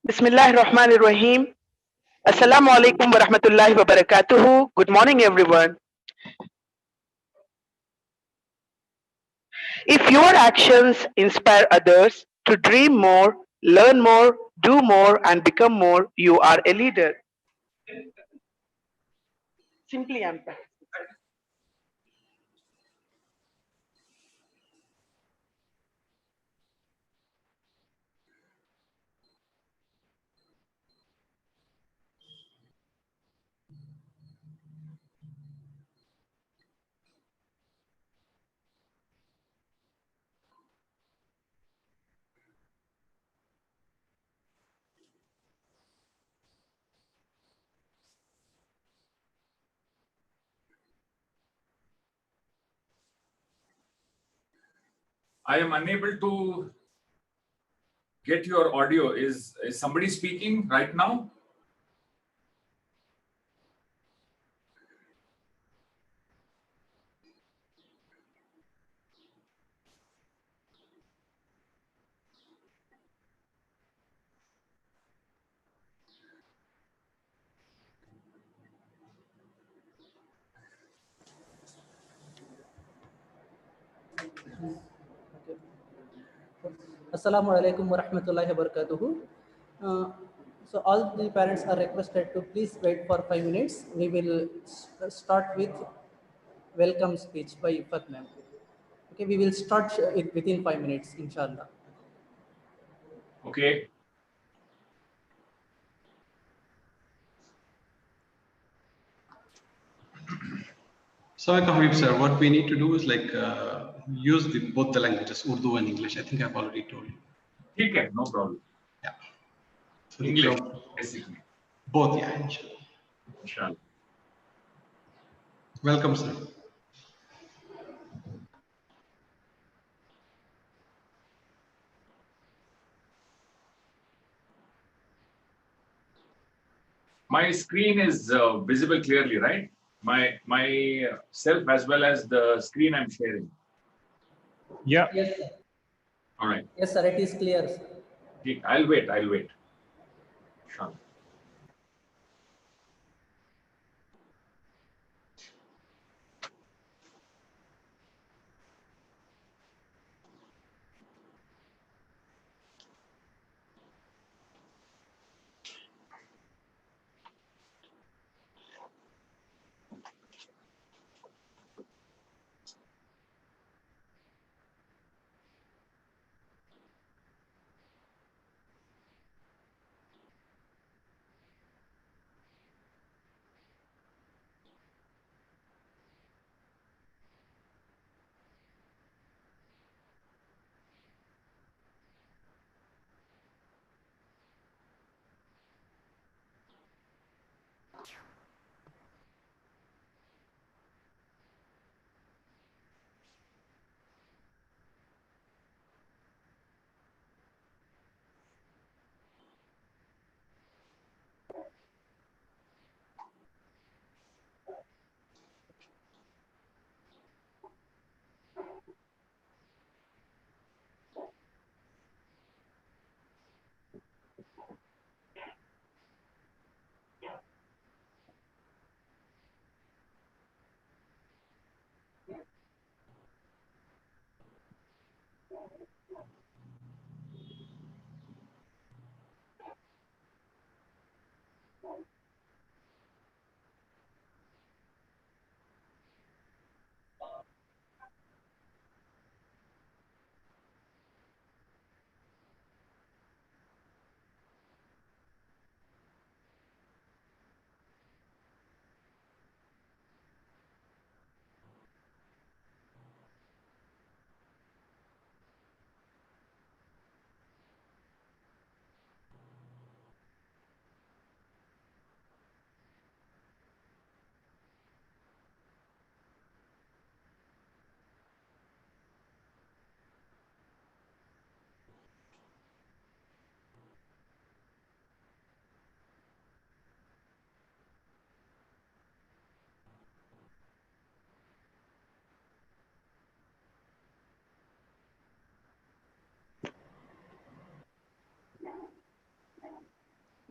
Bismillahirrahmanirrahim. Assalamu alaikum wa rahmatullahi wa barakatuhu. Good morning, everyone. If your actions inspire others to dream more, learn more, do more, and become more, you are a leader. Simply, I'm I am unable to get your audio. Is somebody speaking right now? Assalamu alaikum wa rahmatullahi wa barakatuhu. So all the parents are requested to please wait for 5 minutes. We will start with welcome speech by Ifat ma'am. Okay, we will start it within 5 minutes, inshallah. Okay. Assalamualaikum Habib sir, what we need to do is use both the languages, Urdu and English. I think I've already told you. Okay, no problem. Yeah. So English, basically. Both, yeah, inshallah. Inshallah. Welcome, sir. My screen is visible clearly, right? My self as well as the screen I'm sharing. Yeah. Yes, sir. All right. Yes, sir. It is clear, sir. Okay, I'll wait. Sure.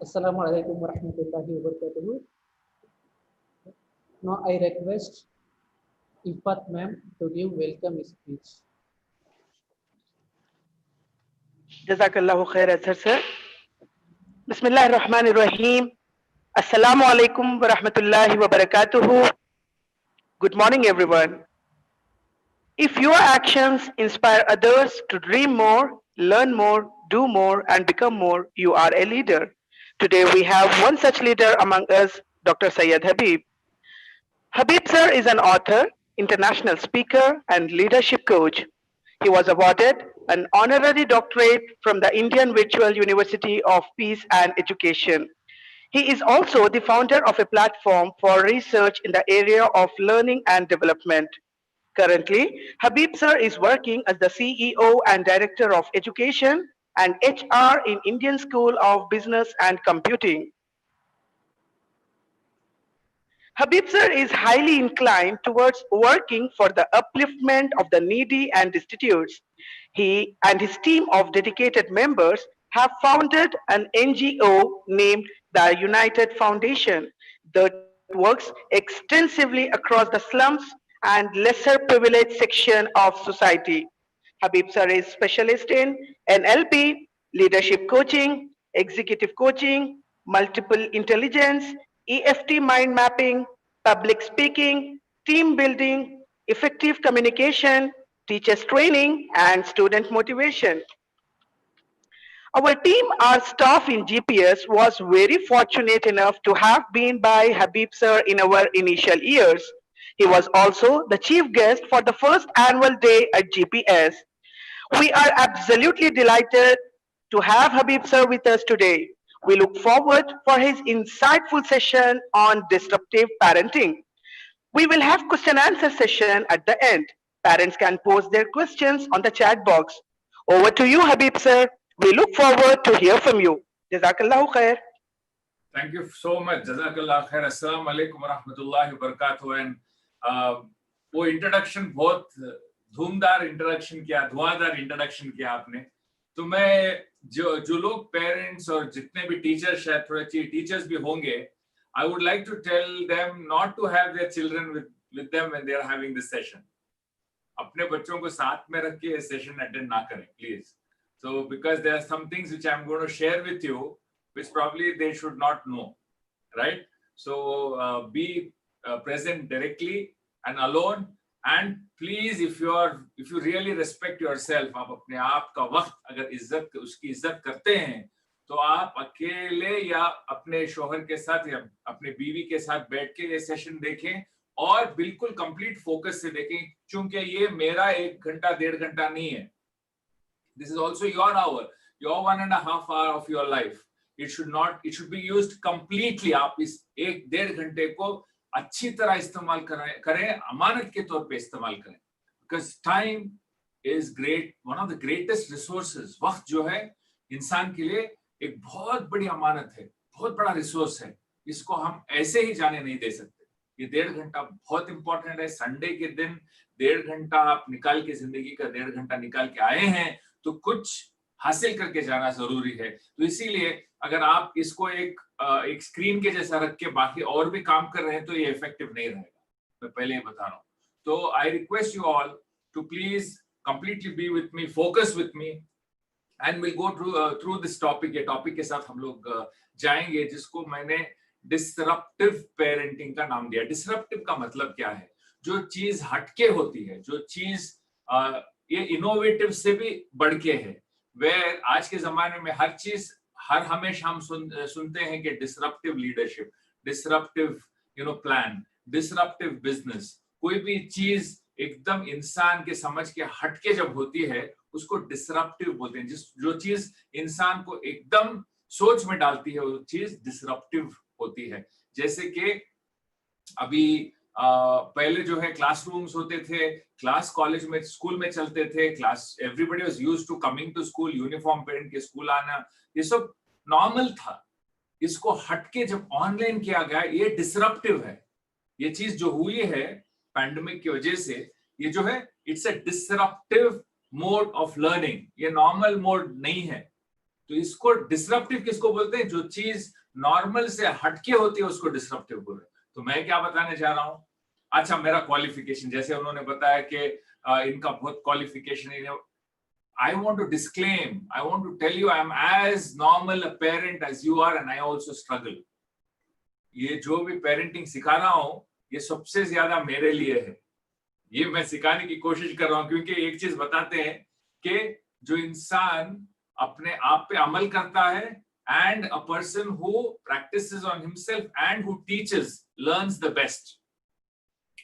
Assalamu alaikum wa rahmatullahi wa barakatuh. Now I request Ifat ma'am to give welcome speech. Jazakallahu khair, Azhar sir. Bismillahir Rahmanir Rahim. Assalamu alaikum wa rahmatullahi wa barakatuhu. Good morning, everyone. If your actions inspire others to dream more, learn more, do more, and become more, you are a leader. Today we have one such leader among us, Dr. Syed Habib. Habib sir is an author, international speaker, and leadership coach. He was awarded an honorary doctorate from the Indian Virtual University of Peace and Education. He is also the founder of a platform for research in the area of learning and development. Currently, Habib sir is working as the CEO and Director of Education and HR in Indian School of Business and Computing. Habib sir is highly inclined towards working for the upliftment of the needy and destitutes. He and his team of dedicated members have founded an NGO named the United Foundation that works extensively across the slums and lesser privileged section of society. Habib sir is specialist in NLP, leadership coaching, executive coaching, multiple intelligence, EFT mind mapping, public speaking, team building, effective communication, teachers training, and student motivation. Our team, our staff in GPS was very fortunate enough to have been by Habib sir in our initial years. He was also the chief guest for the first annual day at GPS. We are absolutely delighted to have Habib sir with us today. We look forward for his insightful session on disruptive parenting. We will have question answer session at the end. Parents can post their questions on the chat box. Over to you, Habib sir. We look forward to hear from you. Jazakallahu khair. Thank you so much. Jazakallah khair. Assalamu alaikum wa rahmatullahi wa barakatuh. And वो introduction बहुत Dhumdar introduction किया, धुआंधार introduction किया आपने. तो मैं जो लोग parents और जितने भी टीचर्स, शायद थोड़े टीचर्स भी होंगे, I would like to tell them not to have their children with them when they are having this session. अपने बच्चों को साथ में रख के ये सेशन अटेंड ना करें, please. So because there are some things which I'm going to share with you, which probably they should not know, right? So be present directly and alone. And please, if you really respect yourself, आप अपने आप का वक्त अगर उसकी इज्जत करते हैं, तो आप अकेले या अपने शोहर के साथ या अपने बीवी के साथ बैठ के ये सेशन देखें और बिल्कुल कंप्लीट फोकस से देखें, क्योंकि ये मेरा 1 घंटा 1.5 घंटा नहीं है. This is also your hour, your 1.5 hour of your life. It should be used completely. आप इस 1-1.5 घंटे को अच्छी तरह इस्तेमाल करें, अमानत के तौर पे इस्तेमाल करें. Because time is great, one of the greatest resources. वक्त जो है इंसान के लिए एक बहुत बड़ी अमानत है, बहुत बड़ा रिसोर्स है. इसको हम ऐसे ही जाने नहीं दे सकते. ये 1.5 घंटा बहुत इंपॉर्टेंट है. संडे के दिन 1.5 घंटा आप निकाल के, जिंदगी का 1.5 घंटा निकाल के आए हैं, तो कुछ हासिल करके जाना जरूरी है. तो इसीलिए अगर आप इसको एक स्क्रीन के जैसा रख के बाकी और भी काम कर रहे हैं, तो ये इफेक्टिव नहीं रहेगा. मैं पहले ही बता रहा हूँ. तो I request you all to please completely be with me, focus with me, and will go through this topic. ये टॉपिक के साथ हम लोग जाएंगे, जिसको मैंने डिसरप्टिव पेरेंटिंग का नाम दिया. डिसरप्टिव का मतलब क्या है? जो चीज हटके होती है, जो चीज ये इनोवेटिव से भी बढ़ के है. वेयर आज के जमाने में हर चीज हमेशा हम सुनते हैं कि disruptive leadership, disruptive plan, disruptive business. कोई भी चीज एकदम इंसान के समझ के हटके जब होती है, उसको डिसरप्टिव बोलते हैं. जो चीज इंसान को एकदम सोच में डालती है, वो चीज डिसरप्टिव होती है. जैसे कि अभी पहले जो है क्लासरूम्स होते थे, क्लास कॉलेज में, स्कूल में चलते थे, class everybody was used to coming to school, uniform पहन के स्कूल आना, ये सब नॉर्मल था. इसको हटके जब ऑनलाइन किया गया, ये डिसरप्टिव है. ये चीज जो हुई है पैंडेमिक की वजह से, ये जो है, it's a disruptive mode of learning. ये नॉर्मल मोड नहीं है. तो इसको डिसरप्टिव किसको बोलते हैं? जो चीज नॉर्मल से हटके होती है उसको डिसरप्टिव बोलते हैं। तो मैं क्या बताने जा रहा हूँ? अच्छा, मेरा क्वालिफिकेशन, जैसे उन्होंने बताया कि इनका बहुत क्वालिफिकेशन है। I want to disclaim, I want to tell you, I am as normal a parent as you are and I also struggle. ये जो भी पेरेंटिंग सिखा रहा हूँ ये सबसे ज्यादा मेरे लिए है, ये मैं सिखाने की कोशिश कर रहा हूँ, क्योंकि एक चीज बताते हैं कि जो इंसान अपने आप पे अमल करता है and a person who practices on himself and who teaches learns the best.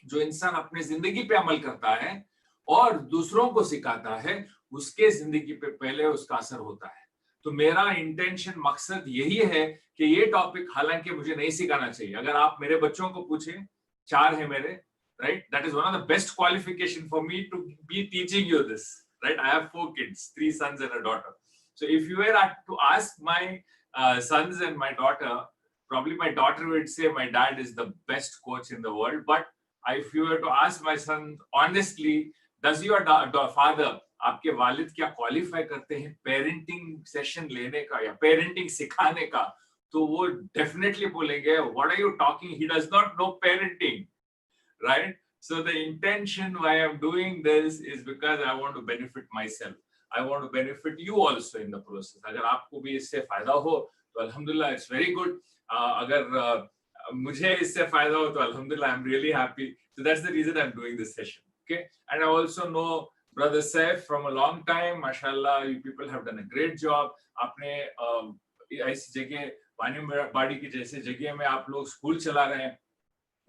जो इंसान अपने जिंदगी पे अमल करता है और दूसरों को सिखाता है उसके जिंदगी पे पहले उसका असर होता है। तो मेरा इंटेंशन, मकसद यही है कि ये टॉपिक हालांकि मुझे नहीं सिखाना चाहिए, अगर आप मेरे बच्चों को पूछें, 4 है मेरे, right, that is one of the best qualification for me to be teaching you this, right? I have 4 kids, 3 sons and a daughter. So if you were to ask my sons and my daughter, probably my daughter would say my dad is the best coach in the world. But if you were to ask my son honestly, does your father, आपके वालिद क्या qualify करते हैं parenting session लेने का या parenting सिखाने का, तो वो डेफिनेटली बोलेंगे what are you talking, he does not know parenting, right? So the intention why I'm doing this is because I want to benefit myself. I want to benefit you also in the process. अगर आपको भी इससे फायदा हो तो अल्हम्दुलिल्लाह, it's very good. अगर मुझे इससे फायदा हो तो अल्हम्दुलिल्लाह, I'm really happy. So that's the reason I'm doing this session. Okay, and I also know Brother Saif from a long time. Mashallah, you people have done a great job. आपने इस जगह वानीबाड़ी की जैसे जगह में आप लोग स्कूल चला रहे हैं,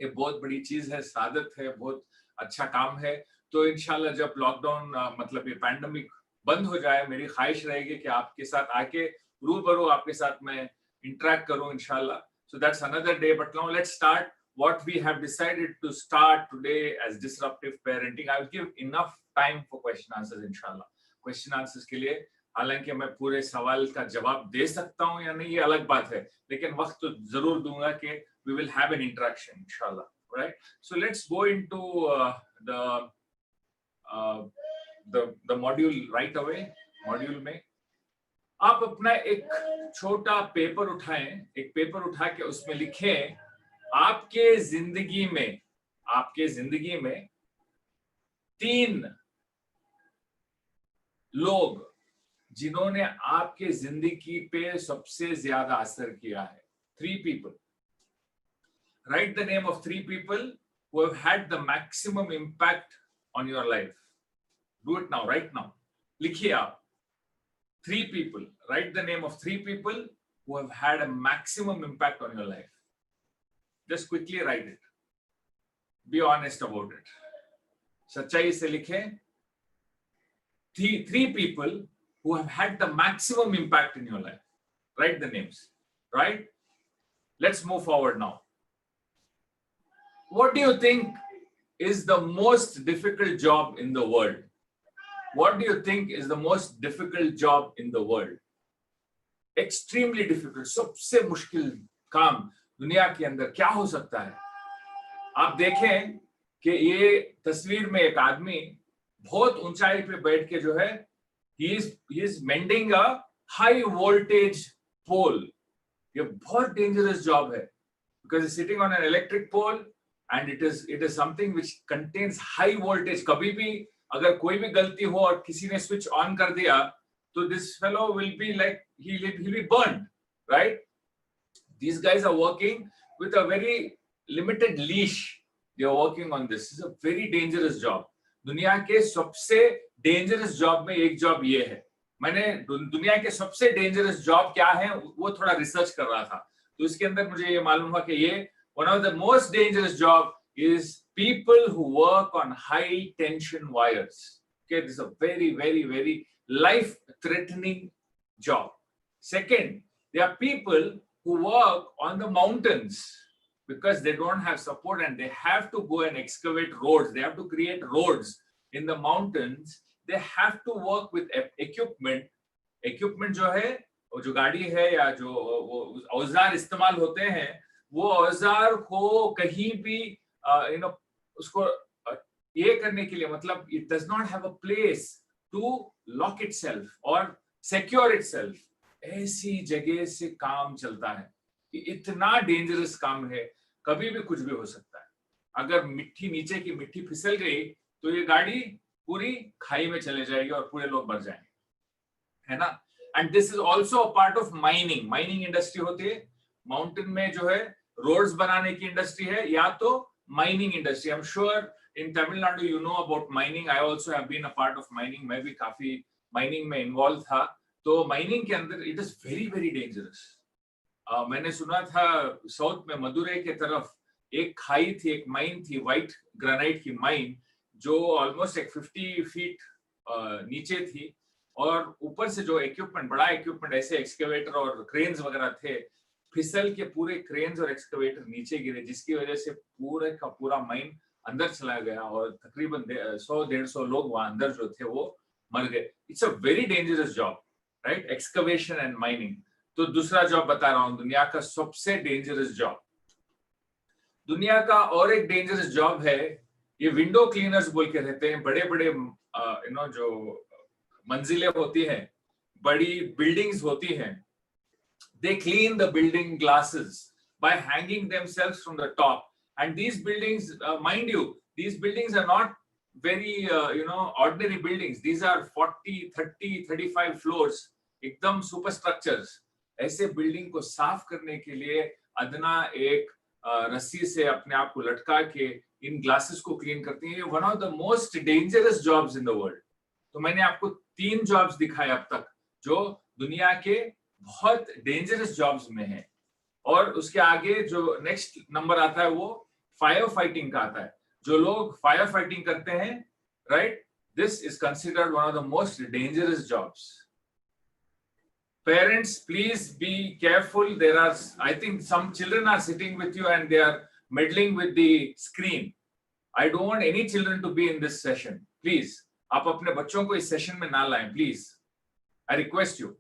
ये बहुत बड़ी चीज है, सादत है, बहुत अच्छा काम है। तो इंशाल्लाह जब लॉकडाउन मतलब ये पैंडेमिक बंद हो जाए, मेरी ख्वाहिश रहेगी कि आपके साथ आके रूबरू आपके साथ मैं इंटरेक्ट करूं इंशाल्लाह. So that's another day. But now let's start what we have decided to start today as disruptive parenting. I will give enough time for question answers inshallah. Question answers के लिए हालांकि मैं पूरे सवाल का जवाब दे सकता हूं या नहीं ये अलग बात है, लेकिन वक्त तो जरूर दूंगा कि we will have an interaction inshallah, right? So let's go into the module right away. Module में आप अपना एक छोटा पेपर उठाएं, एक पेपर उठा के उसमें लिखें आपके जिंदगी में 3 लोग जिन्होंने आपके जिंदगी पे सबसे ज्यादा असर किया है. 3 people. Write the name of 3 people who have had the maximum impact on your life. Do it now, right now. लिखिए आप 3 people. Write the name of 3 people who have had a maximum impact on your life. Just quickly write it. Be honest about it. सच्चाई से लिखें 3 people who have had the maximum impact in your life. Write the names. Right? Let's move forward now. What do you think is the most difficult job in the world? What do you think is the most difficult job in the world? Extremely difficult. सबसे मुश्किल काम दुनिया के अंदर क्या हो सकता है? आप देखें कि ये तस्वीर में एक आदमी बहुत ऊंचाई पे बैठ के जो है he is mending a high voltage pole. ये बहुत dangerous job है because he's sitting on an electric pole and it is something which contains high voltage. कभी भी अगर कोई भी गलती हो और किसी ने स्विच ऑन कर दिया तो this fellow will be like he'll be burned, right? These guys are working with a very limited leash. They are working on this. This is a very dangerous job. दुनिया के सबसे dangerous job में एक job ये है. मैंने दुनिया के सबसे डेंजरस जॉब क्या है वो थोड़ा रिसर्च कर रहा था, तो इसके अंदर मुझे ये मालूम हुआ कि ये one of the most dangerous job is people who work on high tension wires. Okay, this is a very, very, very life threatening job. Second, there are people who work on the mountains because they don't have support and they have to go and excavate roads. They have to create roads in the mountains. They have to work with equipment. Equipment जो है, वो जो गाड़ी है या जो औजार इस्तेमाल होते हैं, वो औजार को कहीं भी उसको ये करने के लिए, मतलब it does not have a place to lock itself or secure itself. ऐसी जगह से काम चलता है कि इतना डेंजरस काम है, कभी भी कुछ भी हो सकता है। अगर मिट्टी नीचे की मिट्टी फिसल गई तो ये गाड़ी पूरी खाई में चले जाएगी और पूरे लोग मर जाएंगे, है ना। And this is also a part of mining. Mining industry होती है माउंटेन में, जो है रोड्स बनाने की इंडस्ट्री है या तो mining industry. I am sure in Tamil Nadu you know about mining. I also have been a part of mining. मैं भी काफी माइनिंग में इन्वॉल्व था। तो माइनिंग के अंदर it is very very dangerous. मैंने सुना था साउथ में मदुरई के तरफ एक खाई थी, एक माइन थी, व्हाइट ग्रेनाइट की माइन, जो ऑलमोस्ट एक 50 फीट नीचे थी, और ऊपर से जो इक्विपमेंट, बड़ा इक्विपमेंट, ऐसे एक्सकेवेटर और क्रेन्स वगैरह थे, फिसल के पूरे क्रेन्स और एक्सकेवेटर नीचे गिरे, जिसकी वजह से पूरे का पूरा माइन अंदर चला गया और तकरीबन 100-150 लोग वहां अंदर जो थे वो मर गए। It's a very dangerous job, right, excavation and mining. तो दूसरा जॉब बता रहा हूं, दुनिया का सबसे डेंजरस जॉब। दुनिया का और एक डेंजरस जॉब है, ये विंडो क्लीनर्स बोल के रहते हैं। बड़े बड़े जो मंजिलें होती हैं, बड़ी बिल्डिंग्स होती हैं, they clean the building glasses by hanging themselves from the top. And these buildings, mind you, these buildings are not very ordinary buildings. These are 40, 30, 35 floors, एकदम सुपर स्ट्रक्चर्स। ऐसे बिल्डिंग को साफ करने के लिए अदना एक रस्सी से अपने आप को लटका के इन ग्लासेस को क्लीन करती हैं। ये one of the most dangerous jobs in the world. तो मैंने आपको 3 जॉब्स दिखाए अब तक जो दुनिया के बहुत डेंजरस जॉब्स में है। और उसके आगे जो नेक्स्ट नंबर आता है वो फायर फाइटिंग का आता है। जो लोग फायर फाइटिंग करते हैं, right, this is considered one of the most dangerous jobs. Parents, please be careful. There are, I think, some children are sitting with you and they are meddling with the screen. I don't want any children to be in this session. Please, आप अपने बच्चों को इस session में ना लाएं, please. I request you.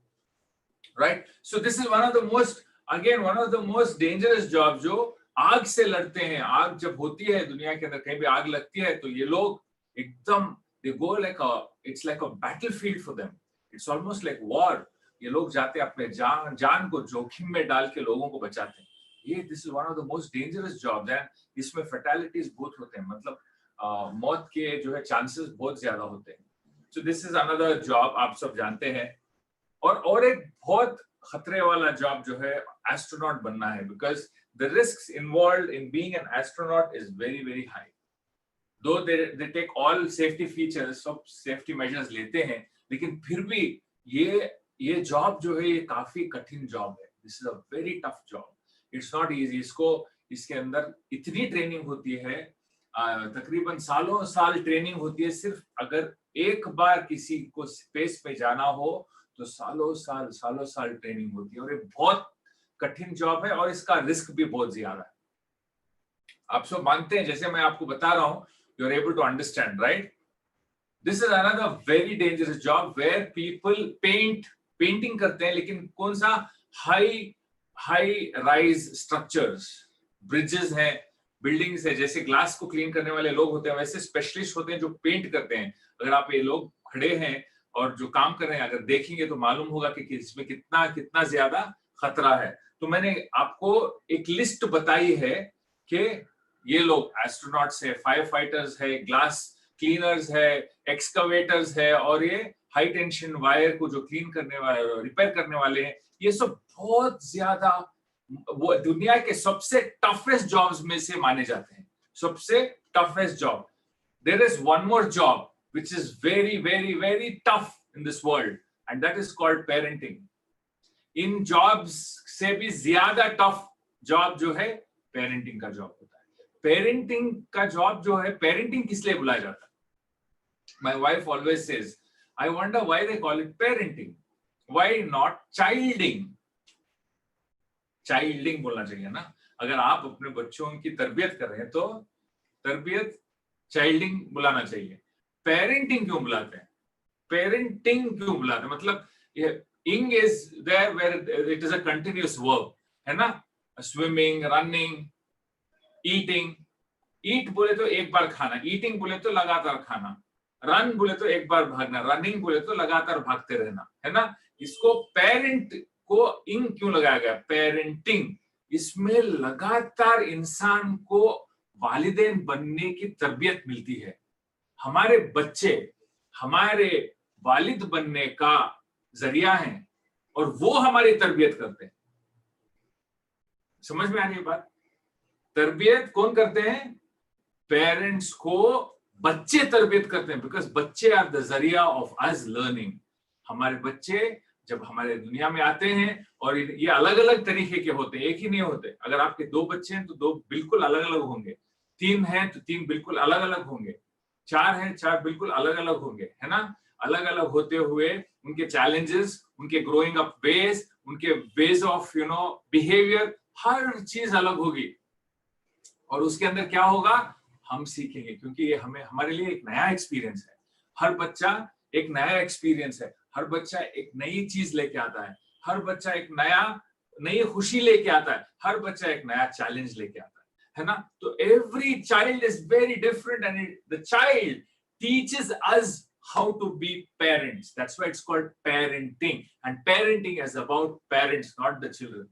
Right? So this is one of the most dangerous jobs, जो आग से लड़ते हैं। आग जब होती है दुनिया के अंदर, कहीं भी आग लगती है तो ये लोग एकदम, they go like it's like a battlefield for them. It's almost like war. ये लोग जाते हैं अपने जान को जोखिम में डाल के लोगों को बचाते हैं। ये this is one of the most dangerous jobs and इसमें फैटेलिटीज बहुत होते हैं, मतलब मौत के जो है चांसेस बहुत ज्यादा होते हैं। So this is another job, आप सब जानते हैं। और एक बहुत खतरे वाला जॉब जो है एस्ट्रोनॉट बनना है, because the risks involved in being an astronaut is very very high. Though they take all safety features, सब सेफ्टी मेजर्स लेते हैं, लेकिन फिर भी ये जॉब जो है ये काफी कठिन जॉब है। This is a very tough job, it's not easy. इसके अंदर इतनी ट्रेनिंग होती है, तकरीबन सालों साल ट्रेनिंग होती है। सिर्फ अगर एक बार किसी को स्पेस पे जाना हो तो सालों साल ट्रेनिंग होती है, और ये बहुत कठिन जॉब है और इसका रिस्क भी बहुत ज्यादा है। आप सब मानते हैं, जैसे मैं आपको बता रहा हूं, you are able to understand, right? This is another very dangerous job where people painting करते हैं, लेकिन कौन सा हाई राइज स्ट्रक्चर्स, ब्रिजेस हैं, बिल्डिंग्स है। जैसे ग्लास को क्लीन करने वाले लोग होते हैं, वैसे स्पेशलिस्ट होते हैं जो पेंट करते हैं। अगर आप ये लोग खड़े हैं और जो काम कर रहे हैं, अगर देखेंगे तो मालूम होगा कि इसमें कितना ज्यादा खतरा है। तो मैंने आपको एक लिस्ट बताई है कि ये लोग एस्ट्रोनॉट्स है, फायर फाइटर्स है, ग्लास क्लीनर्स है, एक्सकवेटर्स है, और ये हाई टेंशन वायर को जो क्लीन करने वाले, रिपेयर करने वाले हैं। ये सब बहुत ज्यादा वो दुनिया के सबसे टफेस्ट जॉब्स में से माने जाते हैं, सबसे toughest job. There is one more job which is very very very tough in this world, and that is called parenting. In jobs से भी ज्यादा टफ जॉब जो है पेरेंटिंग का जॉब होता है। पेरेंटिंग का जॉब जो है, पेरेंटिंग किस लिए बुलाया जाता है? My wife always says, I wonder why they call it parenting. Why not childing? Childing बोलना चाहिए ना। अगर आप अपने बच्चों की तरबियत कर रहे हैं तो तरबियत चाइल्डिंग बुलाना चाहिए। पेरेंटिंग क्यों बुलाते हैं? पेरेंटिंग क्यों बुलाते हैं? मतलब इंग is there where it is a continuous work, है ना? Swimming, running, eating. ईट बोले तो एक बार खाना, ईटिंग बोले तो लगातार खाना, रन बोले तो एक बार भागना, रनिंग बोले तो लगातार भागते रहना, है ना? इसको पेरेंट को इंग क्यों लगाया गया? पेरेंटिंग, इसमें लगातार इंसान को वालिदैन बनने की तरबियत मिलती है। हमारे बच्चे हमारे वालिद बनने का जरिया हैं और वो हमारी तरबियत करते हैं। समझ में आ रही है बात? तरबियत कौन करते हैं? पेरेंट्स को बच्चे तरबियत करते हैं, बिकॉज बच्चे आर द जरिया ऑफ अस लर्निंग। हमारे बच्चे जब हमारे दुनिया में आते हैं, और ये अलग अलग तरीके के होते हैं, एक ही नहीं होते। अगर आपके 2 बच्चे हैं तो 2 बिल्कुल अलग अलग होंगे, 3 हैं तो 3 बिल्कुल अलग अलग होंगे, 4 हैं 4 बिल्कुल अलग अलग होंगे, है ना? अलग अलग होते हुए उनके चैलेंजेस, उनके ग्रोइंग अप वेज, उनके वेज ऑफ बिहेवियर, हर चीज अलग होगी। और उसके अंदर क्या होगा? हम सीखेंगे, क्योंकि ये हमारे लिए एक नया एक्सपीरियंस है। हर बच्चा एक नया एक्सपीरियंस है, हर बच्चा एक नई चीज लेके आता है, हर बच्चा एक नई खुशी लेके आता है, हर बच्चा एक नया चैलेंज लेके आता है ना? तो every child is very different and the child teaches us how to be parents. That's why it's called parenting, and parenting is about parents, not the children.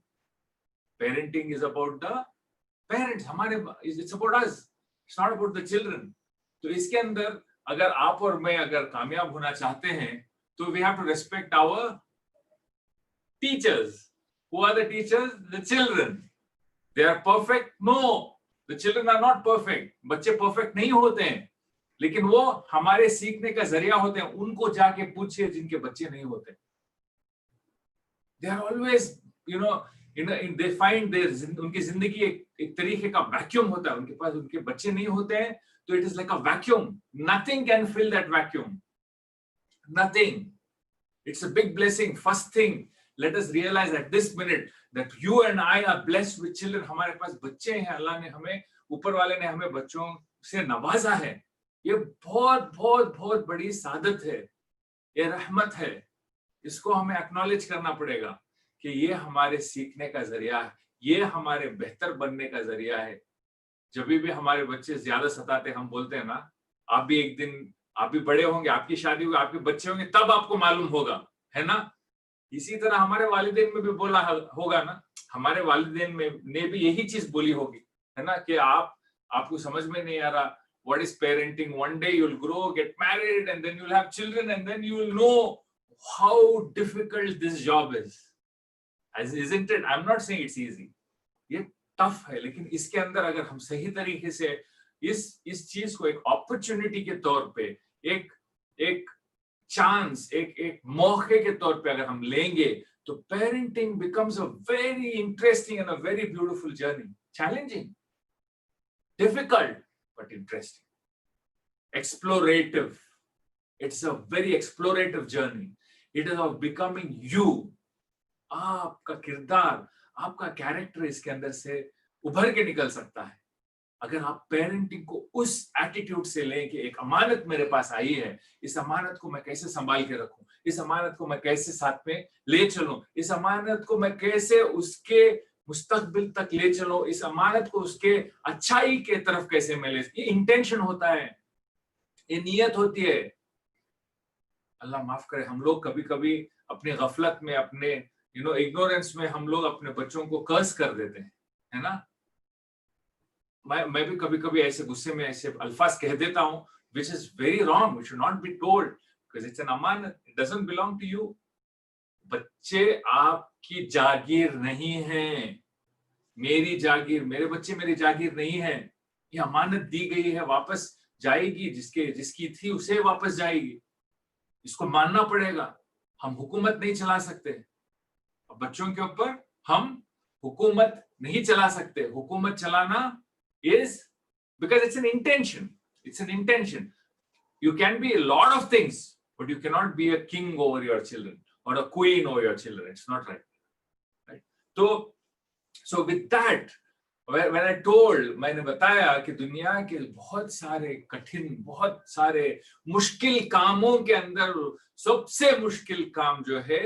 Parenting is about the parents. It's about us. It's not about the children. तो इसके अंदर अगर आप और मैं अगर कामयाब होना चाहते हैं तो we have to respect our teachers. Who are the teachers? The children. They are perfect? No. The children are not perfect. बच्चे perfect नहीं होते हैं, लेकिन वो हमारे सीखने का जरिया होते हैं। उनको जाके पूछिए जिनके बच्चे नहीं होते। They are always, they find उनकी जिंदगी एक तरीके का वैक्यूम होता है। उनके पास उनके बच्चे नहीं होते हैं तो it is like a vacuum. Nothing can fill that vacuum. Nothing. It's a big blessing. First thing, let us realize at this minute that you and I are blessed with children. हमारे पास बच्चे हैं। अल्लाह ने हमें, ऊपर वाले ने हमें बच्चों से नवाजा है। ये बहुत बहुत बहुत बड़ी सादत है, ये रहमत है। इसको हमें एक्नॉलेज करना पड़ेगा कि ये हमारे सीखने का जरिया है, ये हमारे बेहतर बनने का जरिया है। जब भी हमारे बच्चे ज्यादा सताते, हम बोलते हैं ना, आप भी एक दिन, आप भी बड़े होंगे, आपकी शादी होगी, आपके बच्चे होंगे, तब आपको मालूम होगा, है ना? इसी तरह हमारे वालिदैन में भी बोला होगा ना, हमारे वालिदैन में ने भी यही चीज बोली होगी, है ना, कि आपको समझ में नहीं आ रहा what is parenting. One day you'll grow, get married, and then you'll have children, and then you will know how difficult this job is. Isn't it? I'm not saying it's easy. ये tough है, लेकिन इसके अंदर अगर हम सही तरीके से इस चीज को एक अपॉर्चुनिटी के तौर पे, एक चांस, एक मौके के तौर पे अगर हम लेंगे, तो parenting becomes a very interesting and a very beautiful journey. Challenging, difficult, but interesting, explorative. It's a very explorative journey. It is of becoming you. आपका किरदार, आपका कैरेक्टर इसके अंदर से उभर के निकल सकता है अगर आप पेरेंटिंग को उस एटीट्यूड से लें कि एक अमानत मेरे पास आई है, इस अमानत को मैं कैसे संभाल के रखूं, इस अमानत को मैं कैसे साथ में ले चलूं, इस अमानत को मैं कैसे उसके मुस्तकबिल तक ले चलो, इस अमानत को उसके अच्छाई के तरफ कैसे मैं ले। ये इंटेंशन होता है, ये नियत होती है। अल्लाह माफ करे, हम लोग कभी कभी अपनी गफलत में, अपने इग्नोरेंस में हम लोग अपने बच्चों को कर्स कर देते हैं, है ना? मैं भी कभी कभी ऐसे गुस्से में ऐसे अल्फाज कह देता हूं, which is very wrong, which should not be told, because it's an amanat, it doesn't belong to you. बच्चे आपकी जागीर नहीं हैं, मेरी जागीर, मेरे बच्चे मेरी जागीर नहीं है। ये अमानत दी गई है, वापस जाएगी, जिसकी थी उसे वापस जाएगी। इसको मानना पड़ेगा। हम हुकूमत नहीं चला सकते, बच्चों के ऊपर हम हुकूमत नहीं चला सकते। हुकूमत चलाना is because it's an intention. It's an intention. You can be a lot of things, but you cannot be a king over your children or a queen over your children. It's not right. Right? So with that, when I told, मैंने बताया कि दुनिया के बहुत सारे कठिन, बहुत सारे मुश्किल कामों के अंदर सबसे मुश्किल काम जो है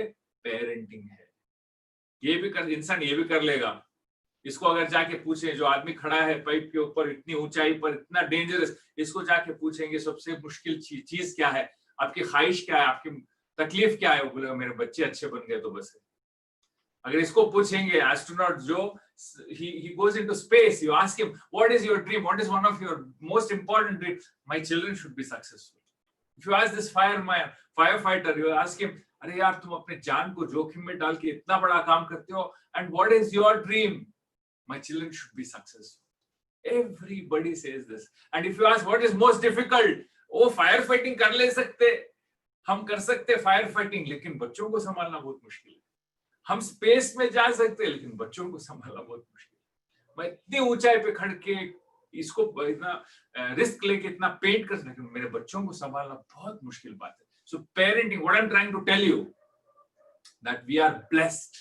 पेरेंटिंग है। इंसान ये भी कर लेगा। इसको अगर जाके पूछे, जो आदमी खड़ा है पाइप के ऊपर इतनी ऊंचाई पर, इतना डेंजरस, इसको जाके पूछेंगे सबसे मुश्किल चीज क्या है, आपकी ख्वाहिश क्या है, आपकी तकलीफ क्या है, वो बोलेगा मेरे बच्चे अच्छे बन गए तो बस है। अगर इसको पूछेंगे एस्ट्रोनॉट जो he goes into space, you ask him what is your dream, what is one of your most important dreams? My children should be successful. If you ask this firefighter, you ask him, अरे यार तुम अपने जान को जोखिम में डाल के इतना बड़ा काम करते हो, and what is your dream? My children should be successful. Everybody says this. And if you ask what is most difficult, वो फायर फाइटिंग कर ले सकते, हम कर सकते फायर फाइटिंग, लेकिन बच्चों को संभालना बहुत मुश्किल है. हम स्पेस में जा सकते हैं, लेकिन बच्चों को संभालना बहुत मुश्किल है. मैं इतनी ऊंचाई पे खड़ के इसको इतना रिस्क लेके इतना पेंट कर सकता हूं, मेरे बच्चों को संभालना बहुत मुश्किल बात है. So parenting, what I'm trying to tell you, that we are blessed.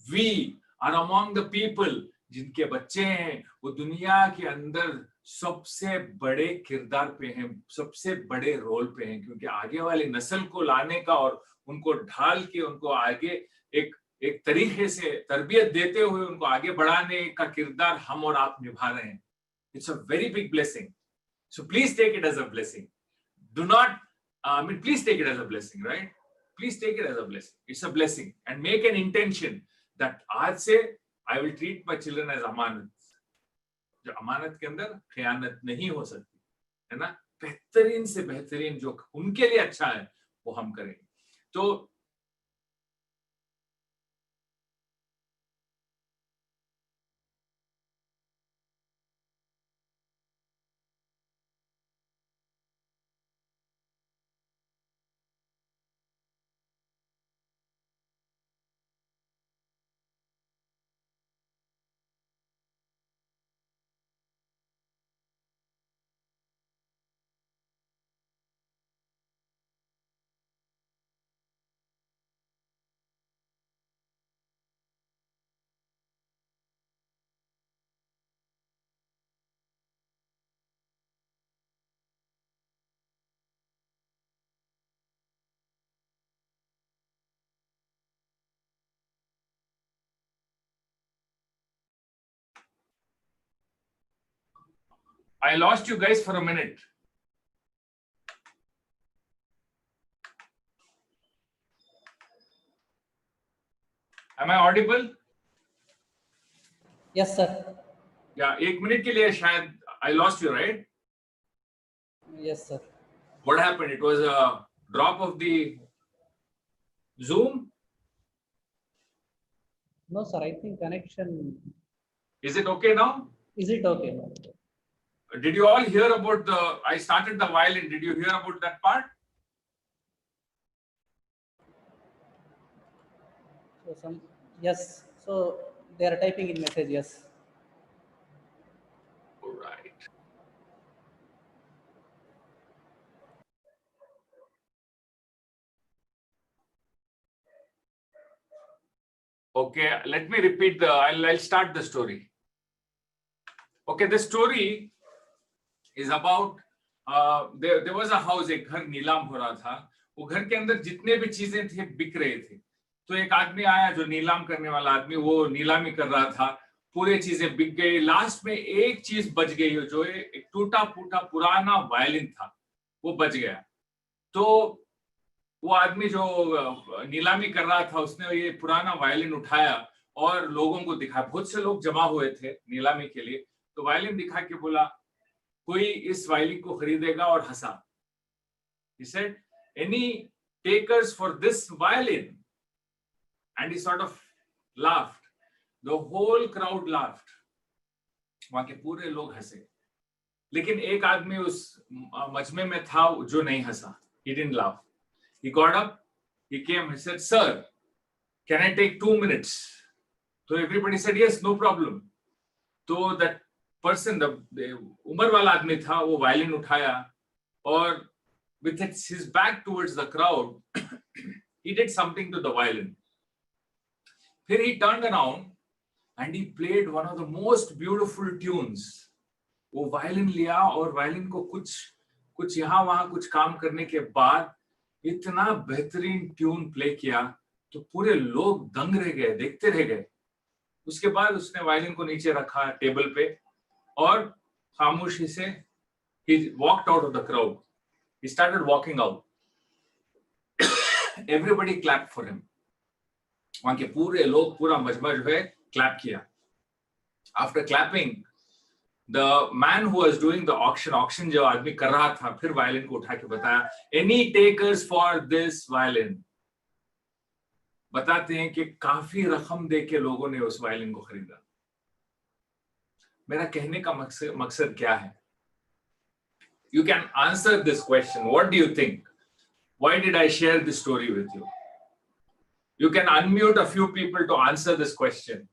We are among the people जिनके बच्चे हैं वो दुनिया के अंदर सबसे बड़े किरदार पे हैं, सबसे बड़े रोल पे हैं, क्योंकि आगे वाली नस्ल को लाने का और उनको ढाल के उनको आगे एक तरीके से तरबियत देते हुए उनको आगे बढ़ाने का किरदार हम और आप निभा रहे हैं. It's a very big blessing. So please take it as a blessing. Do not, please take it as a blessing, right? Please take it as a blessing. It's a blessing, and make an intention that आज से I will treat my children as अमानत. जो अमानत के अंदर खयानत नहीं हो सकती, है ना? बेहतरीन से बेहतरीन जो उनके लिए अच्छा है वो हम करेंगे. तो I lost you guys for a minute. Am I audible? Yes, sir. Yeah, एक मिनट के लिए शायद I lost you, right? Yes, sir. What happened? It was a drop of the Zoom. No, sir. I think connection. Is it okay now? Is it okay now? Did you all hear about I started the violin. Did you hear about that part? So yes. So they are typing in message. Yes. All right. Okay, let me repeat I'll start the story. Okay, the story is about there was a house, एक घर नीलाम हो रहा था. वो घर के अंदर जितने भी चीजें थे बिक रहे थे. तो एक आदमी आया, जो नीलाम करने वाला आदमी, वो नीलामी कर रहा था. पूरे चीजें बिक गई. लास्ट में एक चीज बच गई, जो एक टूटा फूटा पुराना वायलिन था, वो बच गया. तो वो आदमी जो नीलामी कर रहा था, उसने ये पुराना वायलिन उठाया और लोगों को दिखाया. बहुत से लोग जमा हुए थे नीलामी के लिए. तो वायलिन दिखा के बोला, कोई इस वायलिन को खरीदेगा, और हंसा. He said, any takers for this violin? And he sort of laughed. The whole crowd laughed. वहां के पूरे लोग हंसे. लेकिन एक आदमी उस मजमे में था जो नहीं हंसा. He didn't laugh. He got up, he came, he said, sir, can I take 2 minutes? So everybody said, yes, no problem. So that person, the उम्र वाला आदमी था, वो वायलिन उठाया और with his back towards the crowd, he did something to the violin. Then he turned around and he played one of the most beautiful tunes. वो violin लिया और वायलिन को कुछ यहाँ वहाँ कुछ काम करने के बाद इतना बेहतरीन ट्यून प्ले किया, तो पूरे लोग दंग रह गए, देखते रह गए. उसके बाद उसने वायलिन को नीचे रखा टेबल पे और खामोशी से he walked out of the crowd. He started walking out. Everybody clapped for him. वहां के पूरे लोग, पूरा मजमा जो है क्लैप किया. After clapping, the man who was doing the auction जो आदमी कर रहा था, फिर वायलिन को उठा के बताया, any takers for this violin? बताते हैं कि काफी रकम दे के लोगों ने उस वायलिन को खरीदा. मेरा कहने का मकसद क्या है? You can answer this question. What do you think? Why did I share this story with you? You can unmute a few people to answer this question.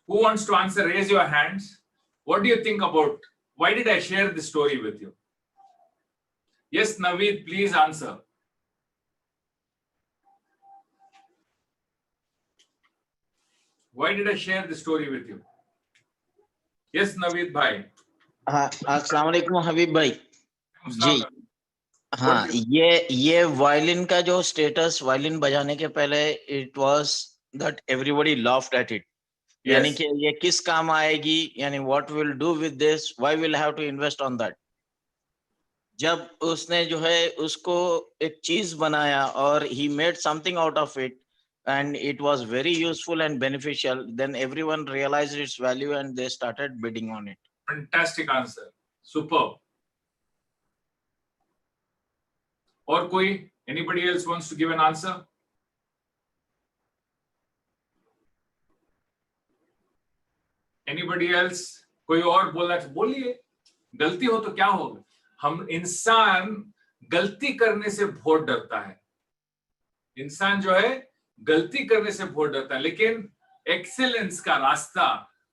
Who wants to answer? Raise your hands. What do you think about, why did I share this story with you? Yes, Naveed, please answer. Why did I share this story with you? Yes, Naveed bhai. हाँ, अस्सलाम वालेकुम हबीब भाई जी. हाँ, ये violin का जो status, violin बजाने के पहले it was that everybody laughed at it. यानी कि ये किस काम आएगी, यानी what will do with this, why will have to invest on that. जब उसने जो है उसको एक चीज बनाया और he made something out of it and it was very useful and beneficial, then everyone realized its value and they started bidding on it. Fantastic answer. Superb. और कोई, anybody else wants to give an answer? Anybody else? कोई और बोलना चाहिए, बोलिए. गलती हो तो क्या होगा? हम इंसान गलती करने से बहुत डरता है. इंसान जो है गलती करने से बहुत डरता है, लेकिन एक्सेलेंस का रास्ता,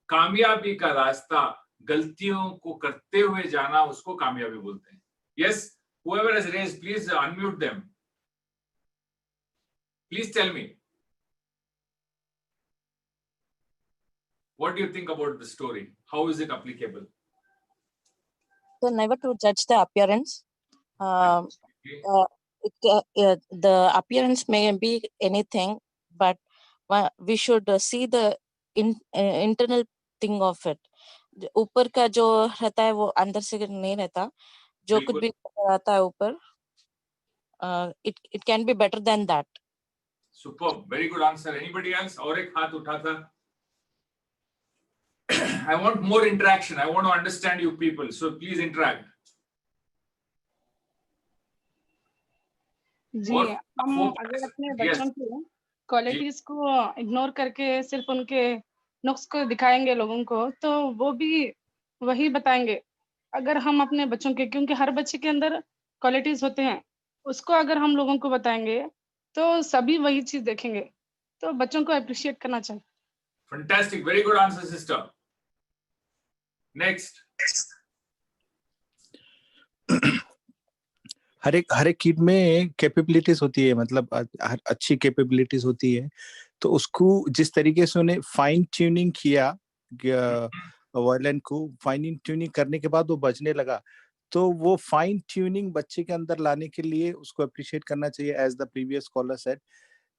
कामयाबी का रास्ता, गलतियों को करते हुए जाना, उसको कामयाबी बोलते हैं. Yes, whoever has raised, please unmute them. Please tell me, what do you think about the story? How is it applicable? So never to judge the appearance. The appearance may be anything, but we should see the internal thing of it. ऊपर का जो रहता है वो अंदर से नहीं रहता. जो कुछ भी रहता है ऊपर, it can be better than that. Superb, very good answer. Anybody else? और एक हाथ उठा था. I want more interaction. I want to understand you people. So please interact. जी, हम अगर अपने बच्चों के क्वालिटीज को इग्नोर करके सिर्फ उनके नुक्स को दिखाएंगे लोगों को, तो वो भी वही बताएंगे. अगर हम अपने बच्चों के, क्योंकि हर बच्चे के अंदर क्वालिटीज होते हैं, उसको अगर हम लोगों को बताएंगे तो सभी वही चीज देखेंगे. तो बच्चों को अप्रिशिएट करना चाहिए. Fantastic, very good answer, sister. Next. हर एक किड में कैपेबिलिटीज होती है, मतलब अच्छी कैपेबिलिटीज होती है, तो उसको जिस तरीके से उन्हें फाइन ट्यूनिंग किया, वायलिन को फाइन ट्यूनिंग करने के बाद वो बजने लगा, तो वो फाइन ट्यूनिंग बच्चे के अंदर लाने के लिए उसको अप्रिशिएट करना चाहिए, as the previous caller said,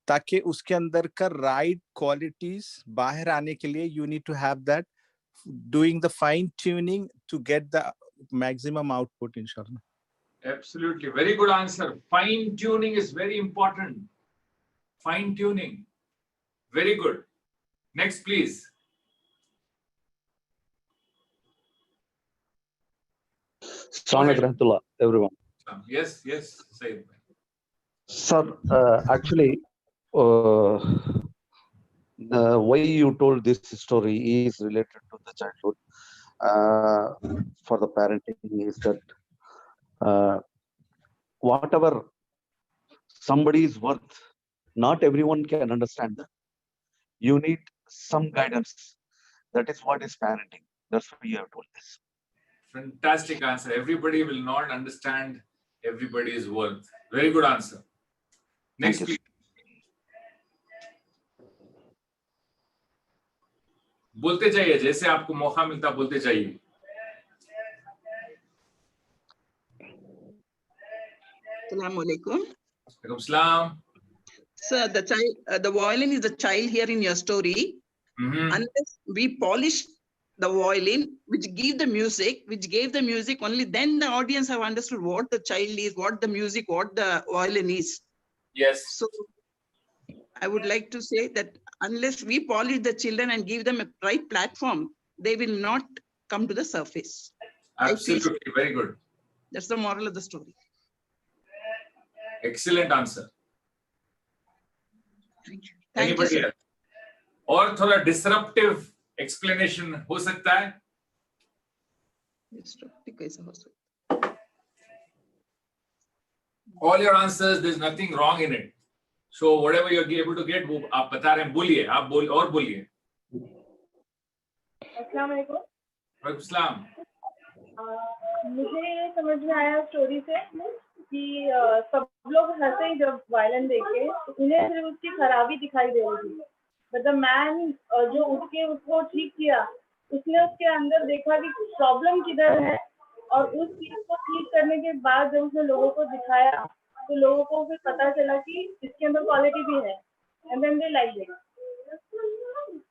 ताकि उसके अंदर का राइट क्वालिटीज बाहर आने के लिए you need to have that, doing the fine tuning to get the maximum output इंशाल्लाह. Absolutely, very good answer. Fine tuning is very important. Fine tuning, very good. Next, please. Assalamu alaikum, everyone. Yes, say it. Sir, actually, the way you told this story is related to the childhood. For the parenting is that whatever somebody is worth, not everyone can understand that. You need some guidance. That is what is parenting. That's why you have told this. Fantastic answer. Everybody will not understand everybody's worth. Very good answer. Next, please. बोलते जाइए, जैसे आपको मौका मिलता बोलते जाइए. Assalamu alaikum. Alaikum salam. Sir, the violin is the child here in your story. Unless we polish the violin, which gave the music, only then the audience have understood what the child is, what the music, what the violin is. Yes. So I would like to say that unless we polish the children and give them a right platform, they will not come to the surface. Absolutely, very good. That's the moral of the story. Excellent answer. Thank you. Thank you, Anybody sir. else? और थोड़ा disruptive explanation हो सकता है? Disruptive कैसा हो सकता? All your answers, there's nothing wrong in it. So whatever you're able to get, वो आप बता रहे हैं, बोलिए, आप बोल और बोलिए. अस्सलाम वालेकुम. वालेकुम सलाम. मुझे ये समझ में आया स्टोरी से कि सब लोग हंसे जब वायलिन देखे, उन्हें सिर्फ उसकी खराबी दिखाई दे रही थी. बट द मैन जो उठ के उसको ठीक किया, उसने उसके अंदर देखा कि प्रॉब्लम किधर है, और उस चीज को ठीक करने के बाद जब उसने लोगों को दिखाया, तो लोगों को फिर पता चला कि इसके अंदर क्वालिटी भी है. And then they like it.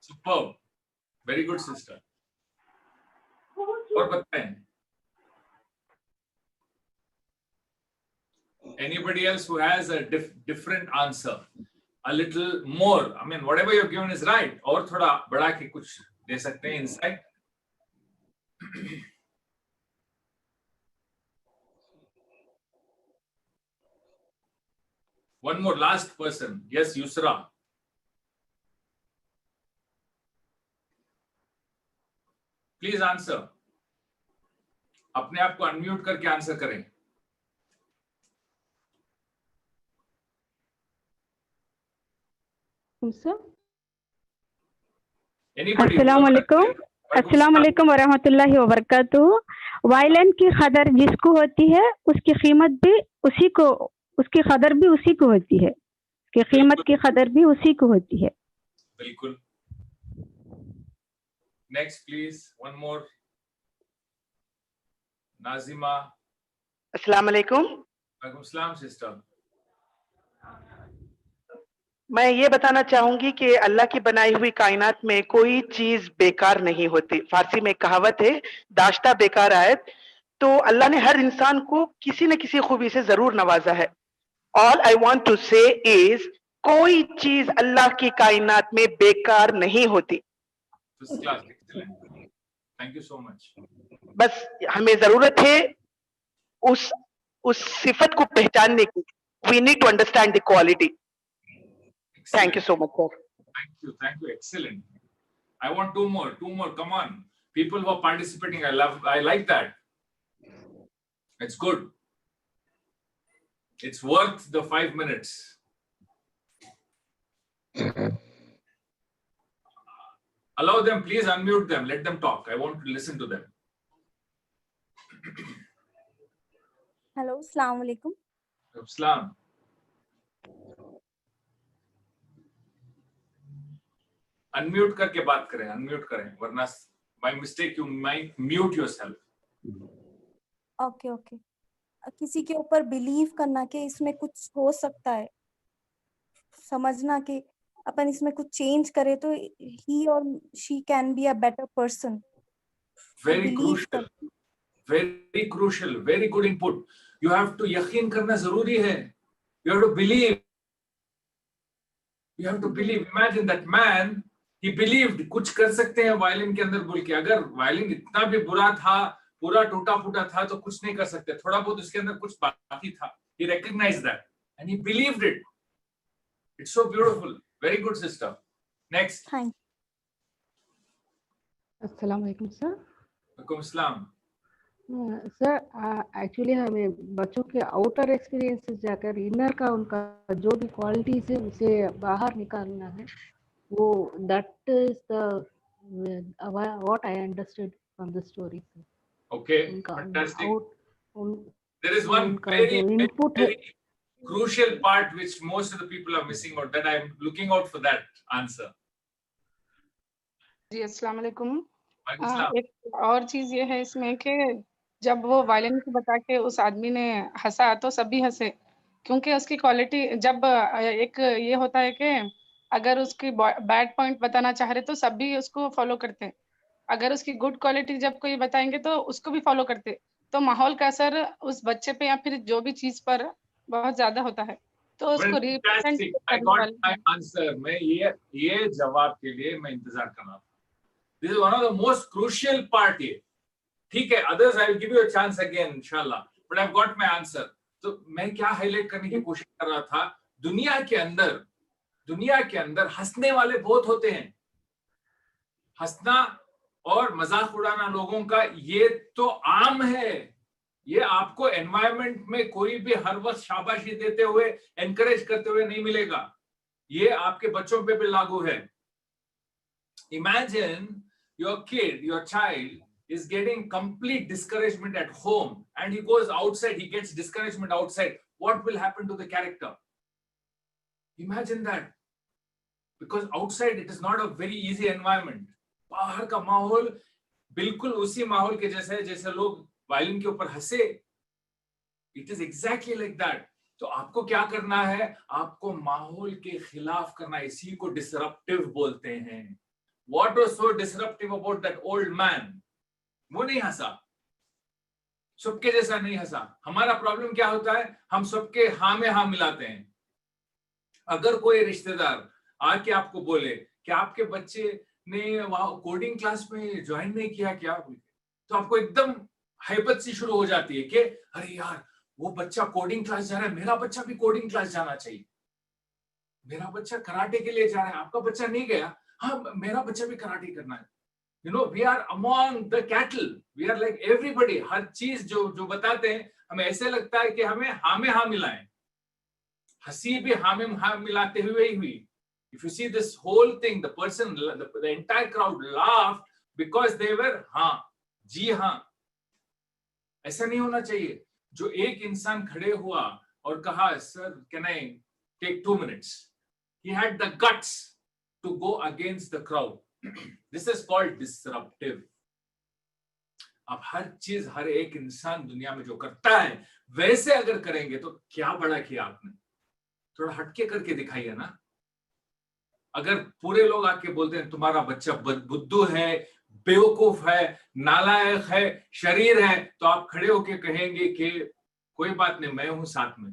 Superb. Very good, sister. और बताएं. Anybody else who has a different answer, a little more? I mean, whatever you've given is right. और थोड़ा बढ़ा के कुछ दे सकते हैं insight. One more, last person. Yes, Yusra. Please answer. अपने आप को unmute करके आंसर करें. Anybody? अस्सलाम वालेकुम वरहमतुल्लाहि वबरकातुहू. वायलिन की कदर जिसको होती है, उसकी कीमत भी उसी को, उसकी कदर भी उसी को होती है, कि कीमत की कदर भी उसी को होती है. बिल्कुल. Next, please. One more. Nazima. अस्सलाम वालेकुम. वालेकुम सलाम sister. मैं ये बताना चाहूंगी कि अल्लाह की बनाई हुई कायनात में कोई चीज बेकार नहीं होती. फारसी में कहावत है, दाश्ता बेकार आयत. तो अल्लाह ने हर इंसान को किसी न किसी खूबी से जरूर नवाजा है. ऑल आई वांट टू से इज, कोई चीज अल्लाह की कायनात में बेकार नहीं होती. First class, excellent. Thank you so much. बस हमें जरूरत है उस सिफत को पहचानने की. We need to understand the quality. Thank you so much, sir. Thank you. Excellent. I want two more. Come on. People who are participating, I like that. It's good. It's worth the 5 minutes. Allow them, please unmute them. Let them talk. I want to listen to them. Hello, Assalamu alaikum. Assalam. Unmute करके बात करें, unmute करें, वरना by mistake you might mute yourself. Okay. किसी के ऊपर believe करना कि इसमें कुछ हो सकता है, समझना कि अपन इसमें कुछ चेंज करे तो he or she can be a better person. Very crucial. Very crucial. Very good input. You have to यकीन करना जरूरी है. You have to believe. You have to believe. Imagine that man. He believed कुछ कर सकते हैं violin के अंदर बोल के. अगर वायलिन इतना भी बुरा था, पूरा टूटा फूटा था, तो कुछ नहीं कर सकते. थोड़ा बहुत उसके अंदर कुछ बाकी था. He recognized that and he believed it. It's so beautiful. Very good, sister. Next. Thank you. अस्सलाम वालेकुम सर. वालेकुम अस्सलाम. सर एक्चुअली हमें बच्चों के आउटर एक्सपीरियंसेस जाकर इनर का उनका जो भी क्वालिटीज है उसे बाहर निकालना है. वो that is the what I understood from the story. Okay, fantastic. There is one very crucial part which most of the people are missing out. That I'm looking out for that answer. जी अस्सलाम वालेकुम. एक और चीज ये है इसमें कि जब वो वायलिन को बता के उस आदमी ने हंसा तो सभी हंसे, क्योंकि उसकी क्वालिटी, जब एक ये होता है कि अगर उसकी बैड पॉइंट बताना चाह रहे तो सभी उसको फॉलो करते हैं. अगर उसकी गुड क्वालिटी जब कोई बताएंगे तो उसको भी फॉलो करते, तो माहौल का असर उस बच्चे पे या फिर जो भी चीज पर बहुत ज्यादा होता है. तो उसको रिप्रेजेंट Fantastic. I करने got वाले my answer. मैं ये जवाब के लिए मैं इंतजार कर रहा था. This is one of the most crucial part here. ठीक है, others I will give you a chance again, inshallah. But I've got my answer. तो मैं क्या हाईलाइट करने की कोशिश कर रहा था, दुनिया के अंदर हंसने वाले बहुत होते हैं. हंसना और मजाक उड़ाना लोगों का ये तो आम है. ये आपको एनवायरनमेंट में कोई भी हर वक्त शाबाशी देते हुए, एनकरेज करते हुए नहीं मिलेगा. ये आपके बच्चों पे भी लागू है. Imagine your kid, your child is getting complete discouragement at home and he goes outside, he gets discouragement outside. What will happen to the character? Imagine that. Because outside it is not a very easy environment. बाहर का माहौल बिल्कुल उसी माहौल के जैसा है जैसे लोग वायलिन के ऊपर हंसे. It is exactly like that. तो आपको क्या करना है? आपको माहौल के खिलाफ करना. इसी को डिसरप्टिव बोलते हैं. What was so disruptive about that old man? वो नहीं हंसा, सबके जैसा नहीं हंसा. हमारा प्रॉब्लम क्या होता है? हम सबके हाँ में हाँ मिलाते हैं. अगर कोई रिश्तेदार आके आपको बोले कि आपके बच्चे ने वहां कोडिंग क्लास में ज्वाइन नहीं किया क्या, तो आपको एकदम हैबत सी शुरू हो जाती है कि अरे यार वो बच्चा कोडिंग क्लास जा रहा है, मेरा बच्चा भी कोडिंग क्लास जाना चाहिए. मेरा बच्चा कराटे के लिए जा रहा है, आपका बच्चा नहीं गया, हाँ मेरा बच्चा भी कराटे करना है. You know, we are among the cattle. We are like everybody. हर चीज जो बताते हैं हमें ऐसे लगता है कि हमें हाँ में हाँ मिलाएं. हंसी भी हाँ में हाँ मिलाते हुए ही हुई. If you see this whole thing, the person, the entire crowd laughed because they were हाँ, जी हाँ. ऐसा नहीं होना चाहिए. जो एक इंसान खड़े हुआ और कहा, sir, can I take 2 minutes? He had the guts to go against the crowd. This is called disruptive. अब हर चीज हर एक इंसान दुनिया में जो करता है वैसे अगर करेंगे तो क्या बड़ा किया आपने. थोड़ा हटके करके दिखाइए ना. अगर पूरे लोग आके बोलते हैं तुम्हारा बच्चा बुद्धू है, बेवकूफ है, नालायक है, शरीर है, तो आप खड़े होके कहेंगे कि कोई बात नहीं, मैं हूं साथ में.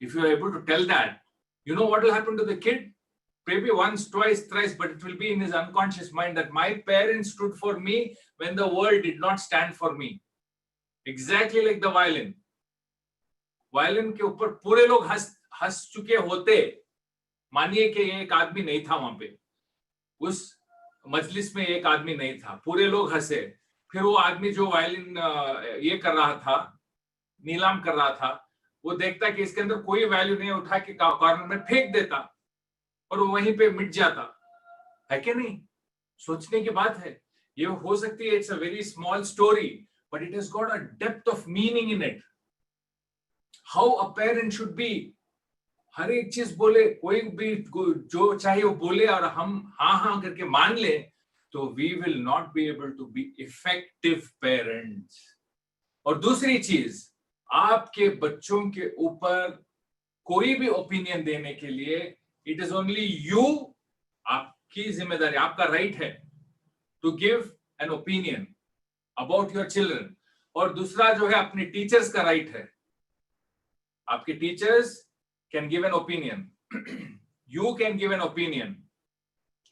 If you are able to tell that, you know what will happen to the kid? Maybe once, twice, thrice, but it will be in his unconscious mind that my parents stood for me when the world did not stand for me. Exactly like the violin. Violin के ऊपर पूरे लोग हंस चुके होते. मानिए कि एक आदमी नहीं था वहां पे, उस मजलिस में एक आदमी नहीं था, पूरे लोग हंसे. फिर वो आदमी जो वायलिन ये कर रहा था, नीलाम कर रहा था, वो देखता कि इसके अंदर कोई वैल्यू नहीं, उठा के कॉर्नर में फेंक देता और वो वहीं पे मिट जाता है कि नहीं. सोचने की बात है. ये हो सकती है, it's a very small story, but it has got a depth of meaning in it. How a parent should be. हर एक चीज बोले, कोई भी जो चाहे वो बोले और हम हाँ हाँ करके मान ले, तो we will not be able to be effective parents. और दूसरी चीज, आपके बच्चों के ऊपर कोई भी ओपिनियन देने के लिए इट इज ओनली यू, आपकी जिम्मेदारी, आपका राइट है to give an opinion about your children. और दूसरा जो है अपने टीचर्स का राइट है. आपके teachers can give an opinion. You can give an opinion,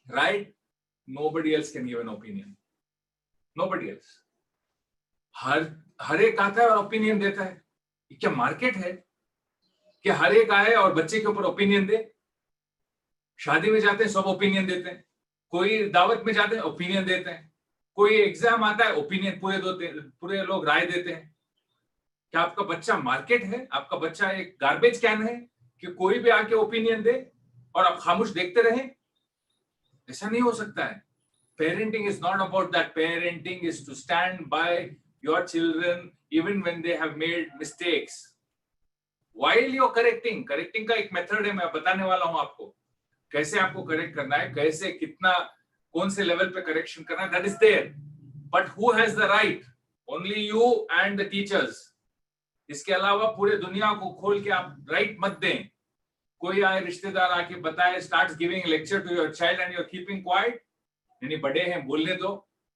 right? Nobody else can give an opinion. Nobody else. हर एक आता है और ओपिनियन देता है. क्या मार्केट है कि हर एक आए और बच्चे के ऊपर ओपिनियन दे? शादी में जाते हैं सब ओपिनियन देते हैं, कोई दावत में जाते हैं ओपिनियन देते हैं, कोई एग्जाम आता है ओपिनियन पूरे लोग राय देते हैं. क्या आपका बच्चा मार्केट है? आपका बच्चा एक गार्बेज कैन है कि कोई भी आके ओपिनियन दे और आप खामोश देखते रहें? ऐसा नहीं हो सकता है. Parenting is not about that. Parenting is to stand by your children even when they have made mistakes. While you're correcting का एक मेथड है, मैं बताने वाला हूं आपको कैसे आपको करेक्ट करना है, कैसे कितना कौन से लेवल पे करेक्शन करना है. That is there. But who has the right? Only you and the teachers. इसके अलावा पूरे दुनिया को खोल के आप राइट मत दें. कोई आए रिश्तेदार आके बताए, starts giving lecture to your child and you're keeping quiet. यानी बड़े हैं, बोलने दो.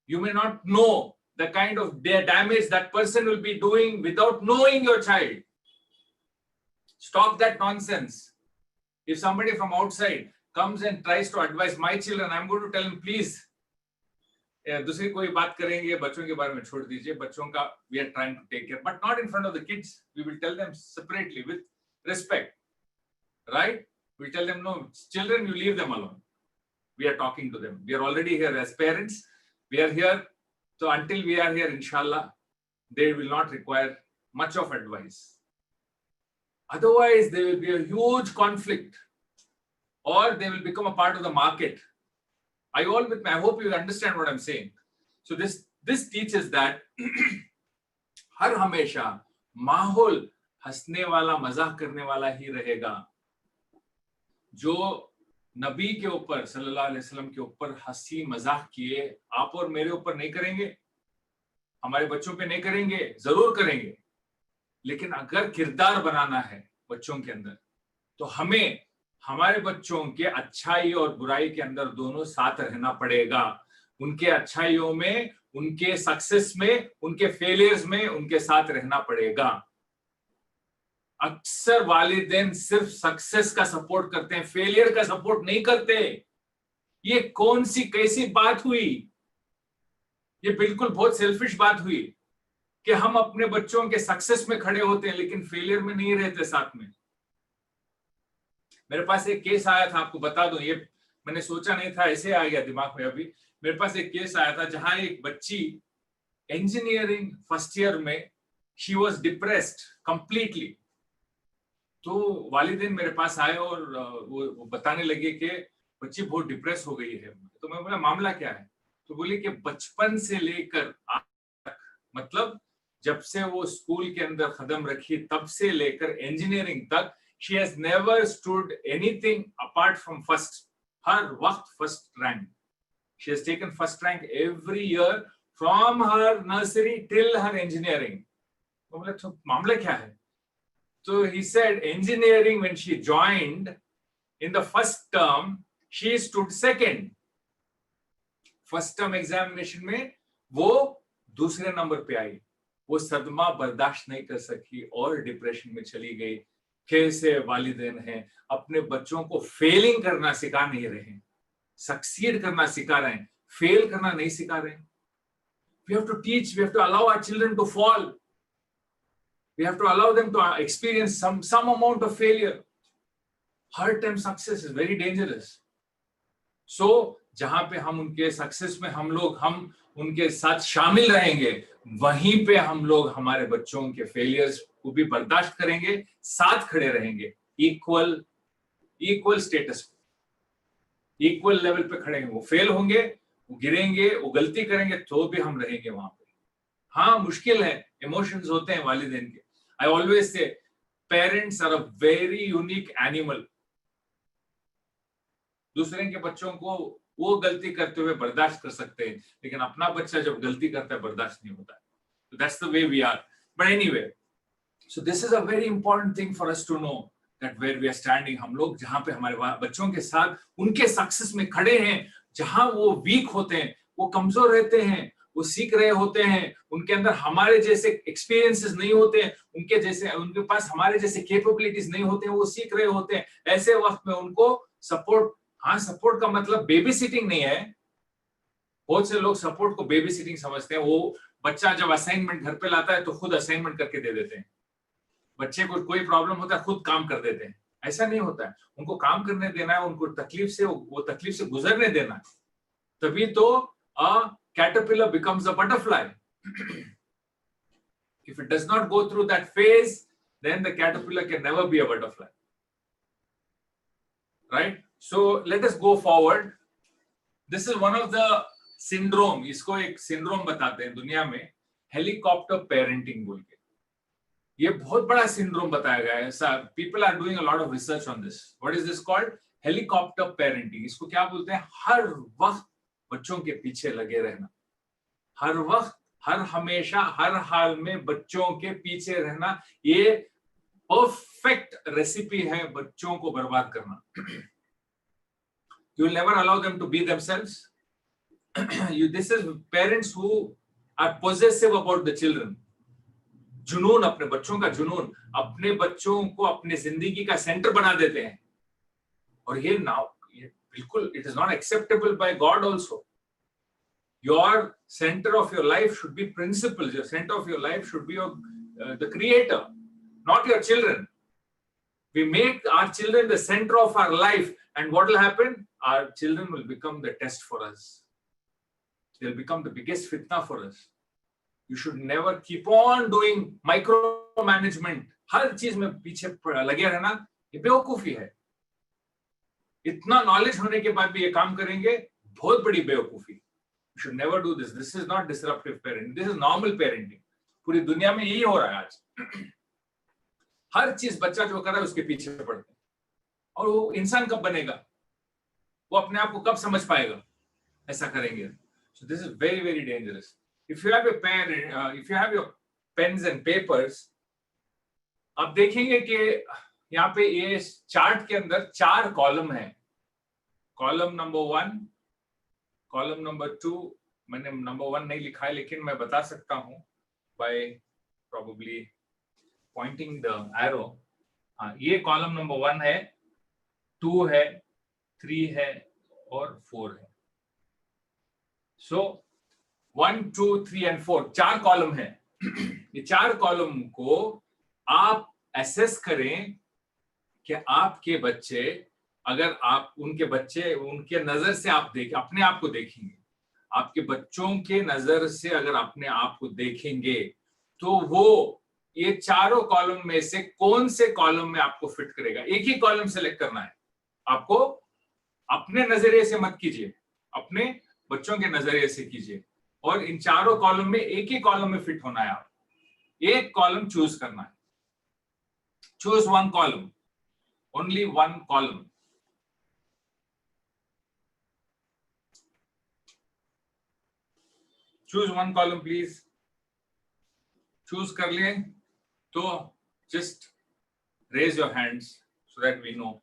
You may not know the kind of damage that person will be doing without knowing your child. Stop that nonsense. If somebody from outside comes and tries to advise my children, I'm going to tell him, please, दूसरी कोई बात करेंगे बच्चों के बारे में छोड़ दीजिए, बच्चों का we are trying to take care, but not in front of the kids. We will tell them separately with respect, right? We tell them, no, children, you leave them alone. We are talking to them. We are already here as parents. We are here. So until we are here, inshallah, they will not require much of advice. Otherwise, there will be a huge conflict, or they will become a part of the market. I hope you understand what I'm saying. So this teaches that हर हमेशा माहौल हंसने वाला, मजाक करने वाला ही रहेगा. जो नबी के ऊपर सल्लल्लाहु अलैहि वसल्लम के ऊपर हंसी मजाक किए, आप और मेरे ऊपर नहीं करेंगे, हमारे बच्चों पे नहीं करेंगे, जरूर करेंगे. लेकिन अगर किरदार बनाना है बच्चों के अंदर, तो हमें हमारे बच्चों के अच्छाई और बुराई के अंदर दोनों साथ रहना पड़ेगा. उनके अच्छाइयों में, उनके सक्सेस में, उनके फेलियर्स में उनके साथ रहना पड़ेगा. अक्सर वालिदैन सिर्फ सक्सेस का सपोर्ट करते हैं, फेलियर का सपोर्ट नहीं करते. ये कौन सी कैसी बात हुई? ये बिल्कुल बहुत सेल्फिश बात हुई कि हम अपने बच्चों के सक्सेस में खड़े होते हैं लेकिन फेलियर में नहीं रहते साथ में. मेरे पास एक केस आया था, आपको बता दूं, ये मैंने सोचा नहीं था, ऐसे आ गया दिमाग में अभी. मेरे पास एक केस आया था जहां एक बच्ची इंजीनियरिंग फर्स्ट ईयर में, शी वाज डिप्रेस्ड कंप्लीटली. तो वालिदैन मेरे पास आए और वो बताने लगे कि बच्ची बहुत डिप्रेस हो गई है. तो मैं बोला मामला क्या है? तो बोली कि बचपन से लेकर आज तक, मतलब जब से वो स्कूल के अंदर कदम रखी तब से लेकर इंजीनियरिंग तक, she has never stood anything apart from first. हर वक्त first rank. She has taken first rank every year from her nursery till her engineering. तो बोले तो मामला क्या है? So he said engineering, when she joined in the first term, she stood second. First term examination में वो दूसरे number पे आई. वो सदमा बर्दाश्त नहीं कर सकी और डिप्रेशन में चली गई. कैसे वालिदैन हैं, अपने बच्चों को फेलिंग करना सिखा नहीं रहे, सक्सीड करना सिखा रहे हैं, फेल करना नहीं सिखा रहे. We have to teach, we have to allow our children to fall. We have to allow them to experience some amount of failure. Hard time success is very dangerous. So जहां पे हम उनके success में हम उनके साथ शामिल रहेंगे, वहीं पे हम लोग हमारे बच्चों के फेलियर्स को भी बर्दाश्त करेंगे, साथ खड़े रहेंगे, इक्वल स्टेटस, इक्वल लेवल पे खड़े हैं. वो फेल होंगे, वो गिरेंगे, वो गलती करेंगे, तो भी हम रहेंगे वहां पे. हाँ, मुश्किल है, इमोशंस होते हैं वालिदैन के. I always say parents are a very unique animal. दूसरे के बच्चों को वो गलती करते हुए बर्दाश्त कर सकते हैं, लेकिन अपना बच्चा जब गलती करता है बर्दाश्त नहीं होता है. So that's the way we are. But anyway, so this is a very important thing for us to know that where we are standing. हम लोग जहाँ पे हमारे बच्चों के साथ उनके सक्सेस में खड़े हैं, जहाँ वो वीक होते हैं, वो कमजोर रहते हैं, वो सीख रहे होते हैं, उनके अंदर हमारे जैसे एक्सपीरियंसेस नहीं होते हैं, उनके पास हमारे जैसे कैपेबिलिटीज नहीं होते हैं, वो सीख रहे होते हैं. ऐसे वक्त में उनको सपोर्ट, हाँ, सपोर्ट का मतलब बेबी सिटिंग नहीं है. बहुत से लोग सपोर्ट को बेबी सिटिंग समझते हैं. वो बच्चा जब असाइनमेंट घर पे लाता है तो खुद असाइनमेंट करके दे देते हैं. बच्चे को कोई प्रॉब्लम होता है, खुद काम कर देते हैं. ऐसा नहीं होता है. उनको काम करने देना है, उनको तकलीफ से गुजरने देना है. तभी तो a caterpillar becomes a butterfly. If it does not go through that phase, then the caterpillar can never be a butterfly. Right? So let us go forward. This is one of the syndrome. इसको एक syndrome बताते हैं दुनिया में, helicopter parenting बोल के. ये बहुत बड़ा syndrome बताया गया है. People are doing a lot of research on this. What is this called? Helicopter parenting. इसको क्या बोलते हैं? हर वक्त बच्चों के पीछे लगे रहना. हर वक्त, हर हमेशा, हर हाल में बच्चों के पीछे रहना. ये परफेक्ट रेसिपी है बच्चों को बर्बाद करना. You will never allow them to be themselves. This is parents who are possessive about the children. जुनून, अपने बच्चों का जुनून, अपने बच्चों को अपने जिंदगी का सेंटर बना देते हैं। और ये बिल्कुल, it is not acceptable bye God also. Your center of your life should be principles. Your center of your life should be the creator, not your children. We make our children the center of our life, and what will happen? Our children will become the test for us. They'll become the biggest fitna for us. You should never keep on doing micromanagement. हर चीज में पीछे लगे रहना, ये बेवकूफी है। इतना knowledge होने के बाद भी ये काम करेंगे, बहुत बड़ी बेवकूफी। You should never do this. This is not disruptive parenting. This is normal parenting. पूरी दुनिया में यही हो रहा है आज। हर चीज बच्चा जो कर रहा है उसके पीछे पड़ते हैं। और वो इंसान कब बनेगा? वो अपने आप को कब समझ पाएगा? ऐसा करेंगे। So this is very, very dangerous. If you have a pen, if you have your pens and papers, आप देखेंगे कि यहाँ पे ये चार्ट के अंदर 4 कॉलम है। कॉलम नंबर 1, कॉलम नंबर 2, मैंने नंबर 1 नहीं लिखा है, लेकिन मैं बता सकता हूँ by probably pointing the arrow. हाँ, ये कॉलम नंबर 1 है, 2 है, 3 है और 4 है। So 1, 2, 3 and 4 4 कॉलम है। ये 4 कॉलम को आप एसेस करें कि आपके बच्चे, अगर आप उनके नजर से आप अपने आप को देखेंगे, आपके बच्चों के नजर से अगर अपने आप को देखेंगे, तो वो ये चारों कॉलम में से कौन से कॉलम में आपको फिट करेगा। एक ही कॉलम सेलेक्ट करना है आपको, अपने नजरिए से मत कीजिए, अपने बच्चों के नजरिए से कीजिए। और इन चारों कॉलम में एक ही कॉलम में फिट होना है। आप एक कॉलम चूज करना है। Choose 1 column, only 1 column. Choose 1 column please. Choose कर लिए तो just raise your hands so that we know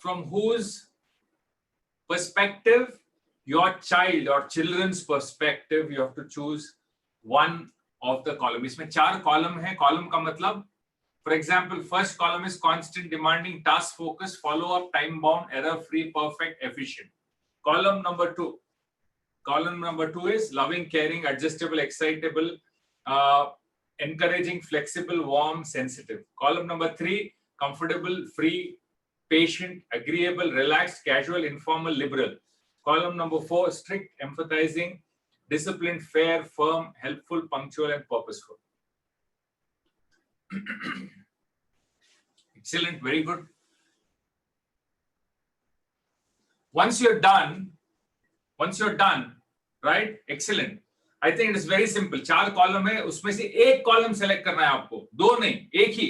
from whose perspective, your child or children's perspective, you have to choose 1 of the column. इसमें 4 column है। Column का मतलब, for example, first column is constant, demanding, task focused, follow up, time bound, error free, perfect, efficient. Column number 2 is loving, caring, adjustable, excitable, encouraging, flexible, warm, sensitive. Column number 3, comfortable, free, patient, agreeable, relaxed, casual, informal, liberal. Column number 4, strict, empathizing, disciplined, fair, firm, helpful, punctual, and purposeful. Excellent, very good. Once you're done, right? Excellent. I think it is very simple. 4 column है, उसमें से एक column select करना है आपको, 2 नहीं, एक ही।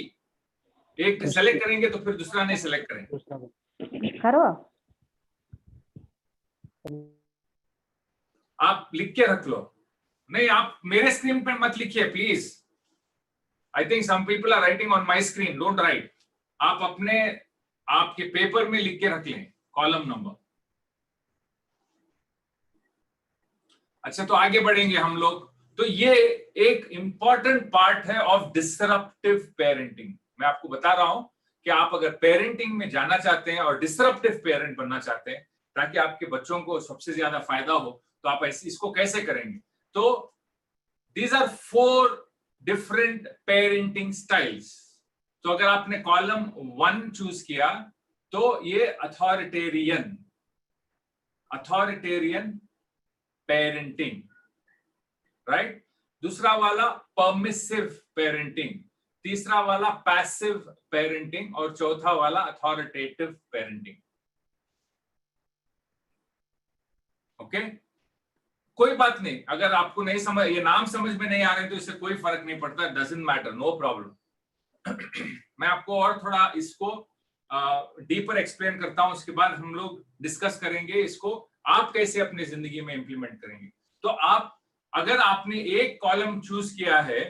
एक सेलेक्ट करेंगे तो फिर दूसरा नहीं सेलेक्ट करेंगे। करो आप लिख के रख लो। नहीं, आप मेरे स्क्रीन पे मत लिखिए please. I think some people are writing on my screen, don't write. आप अपने आपके पेपर में लिख के रख लें कॉलम नंबर। अच्छा, तो आगे बढ़ेंगे हम लोग। तो ये एक इंपॉर्टेंट पार्ट है ऑफ डिसरप्टिव पेरेंटिंग। मैं आपको बता रहा हूं कि आप अगर पेरेंटिंग में जाना चाहते हैं और डिसरप्टिव पेरेंट बनना चाहते हैं, ताकि आपके बच्चों को सबसे ज्यादा फायदा हो, तो आप इसको कैसे करेंगे। तो these are 4 different parenting styles. तो अगर आपने कॉलम 1 चूज किया तो ये अथॉरिटेरियन पेरेंटिंग, राइट। दूसरा वाला परमिसिव पेरेंटिंग, तीसरा वाला पैसिव पेरेंटिंग और चौथा वाला अथॉरिटेटिव पेरेंटिंग। ओके, कोई बात नहीं, अगर आपको नहीं समझ, ये नाम समझ में नहीं आ रहे तो इससे कोई फर्क नहीं पड़ता, डजंट मैटर, नो प्रॉब्लम। मैं आपको और थोड़ा इसको डीपर एक्सप्लेन करता हूं, उसके बाद हम लोग डिस्कस करेंगे इसको आप कैसे अपनी जिंदगी में इंप्लीमेंट करेंगे। तो आप, अगर आपने एक कॉलम चूज किया है,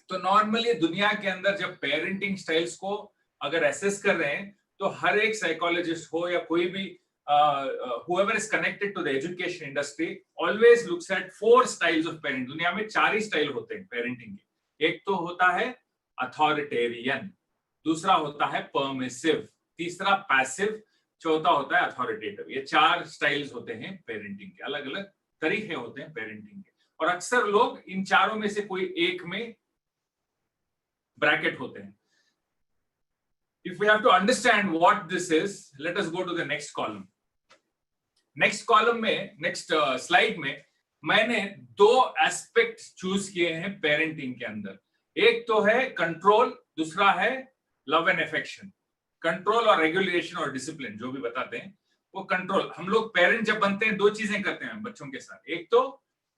तो नॉर्मली दुनिया के अंदर जब पेरेंटिंग स्टाइल्स को अगर एसेस कर रहे हैं, तो हर एक साइकोलॉजिस्ट हो या कोई भी whoever is connected to the education industry always looks at 4 styles of parenting. दुनिया में 4 ही स्टाइल होते हैं पेरेंटिंग के. एक तो होता है अथॉरिटेरियन, दूसरा होता है परमिसिव, तीसरा पैसिव, चौथा होता है अथॉरिटेटिव. ये 4 स्टाइल्स होते हैं पेरेंटिंग के, अलग अलग तरीके होते हैं पेरेंटिंग के. और अक्सर लोग इन चारों में से कोई एक में ब्रैकेट होते हैं. If we have to understand what this is, let us go to the next column. Next column में, next slide में मैंने 2 एस्पेक्ट चूज किए हैं पेरेंटिंग के अंदर. एक तो है कंट्रोल, दूसरा है लव एंड अफेक्शन. कंट्रोल और रेगुलेशन और डिसिप्लिन जो भी बताते हैं वो कंट्रोल. हम लोग पेरेंट जब बनते हैं 2 चीजें करते हैं बच्चों के साथ. एक तो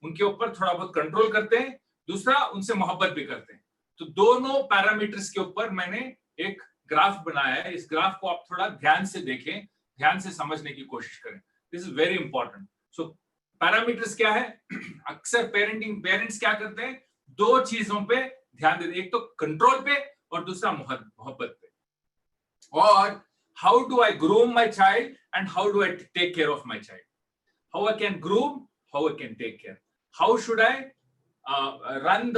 उनके ऊपर थोड़ा बहुत कंट्रोल करते हैं, दूसरा उनसे मोहब्बत भी करते हैं. तो दोनों पैरामीटर्स के ऊपर मैंने एक ग्राफ बनाया है. इस ग्राफ को आप थोड़ा ध्यान से देखें, ध्यान से समझने की कोशिश करें. This is very important. So parameters क्या है? अक्सर पेरेंट्स क्या करते हैं, 2 चीजों पे ध्यान देते हैं. एक तो कंट्रोल पे और दूसरा मोहब्बत पे. और how do I groom my child and how do I take care of my child. How I can groom, how I can take care, how should I run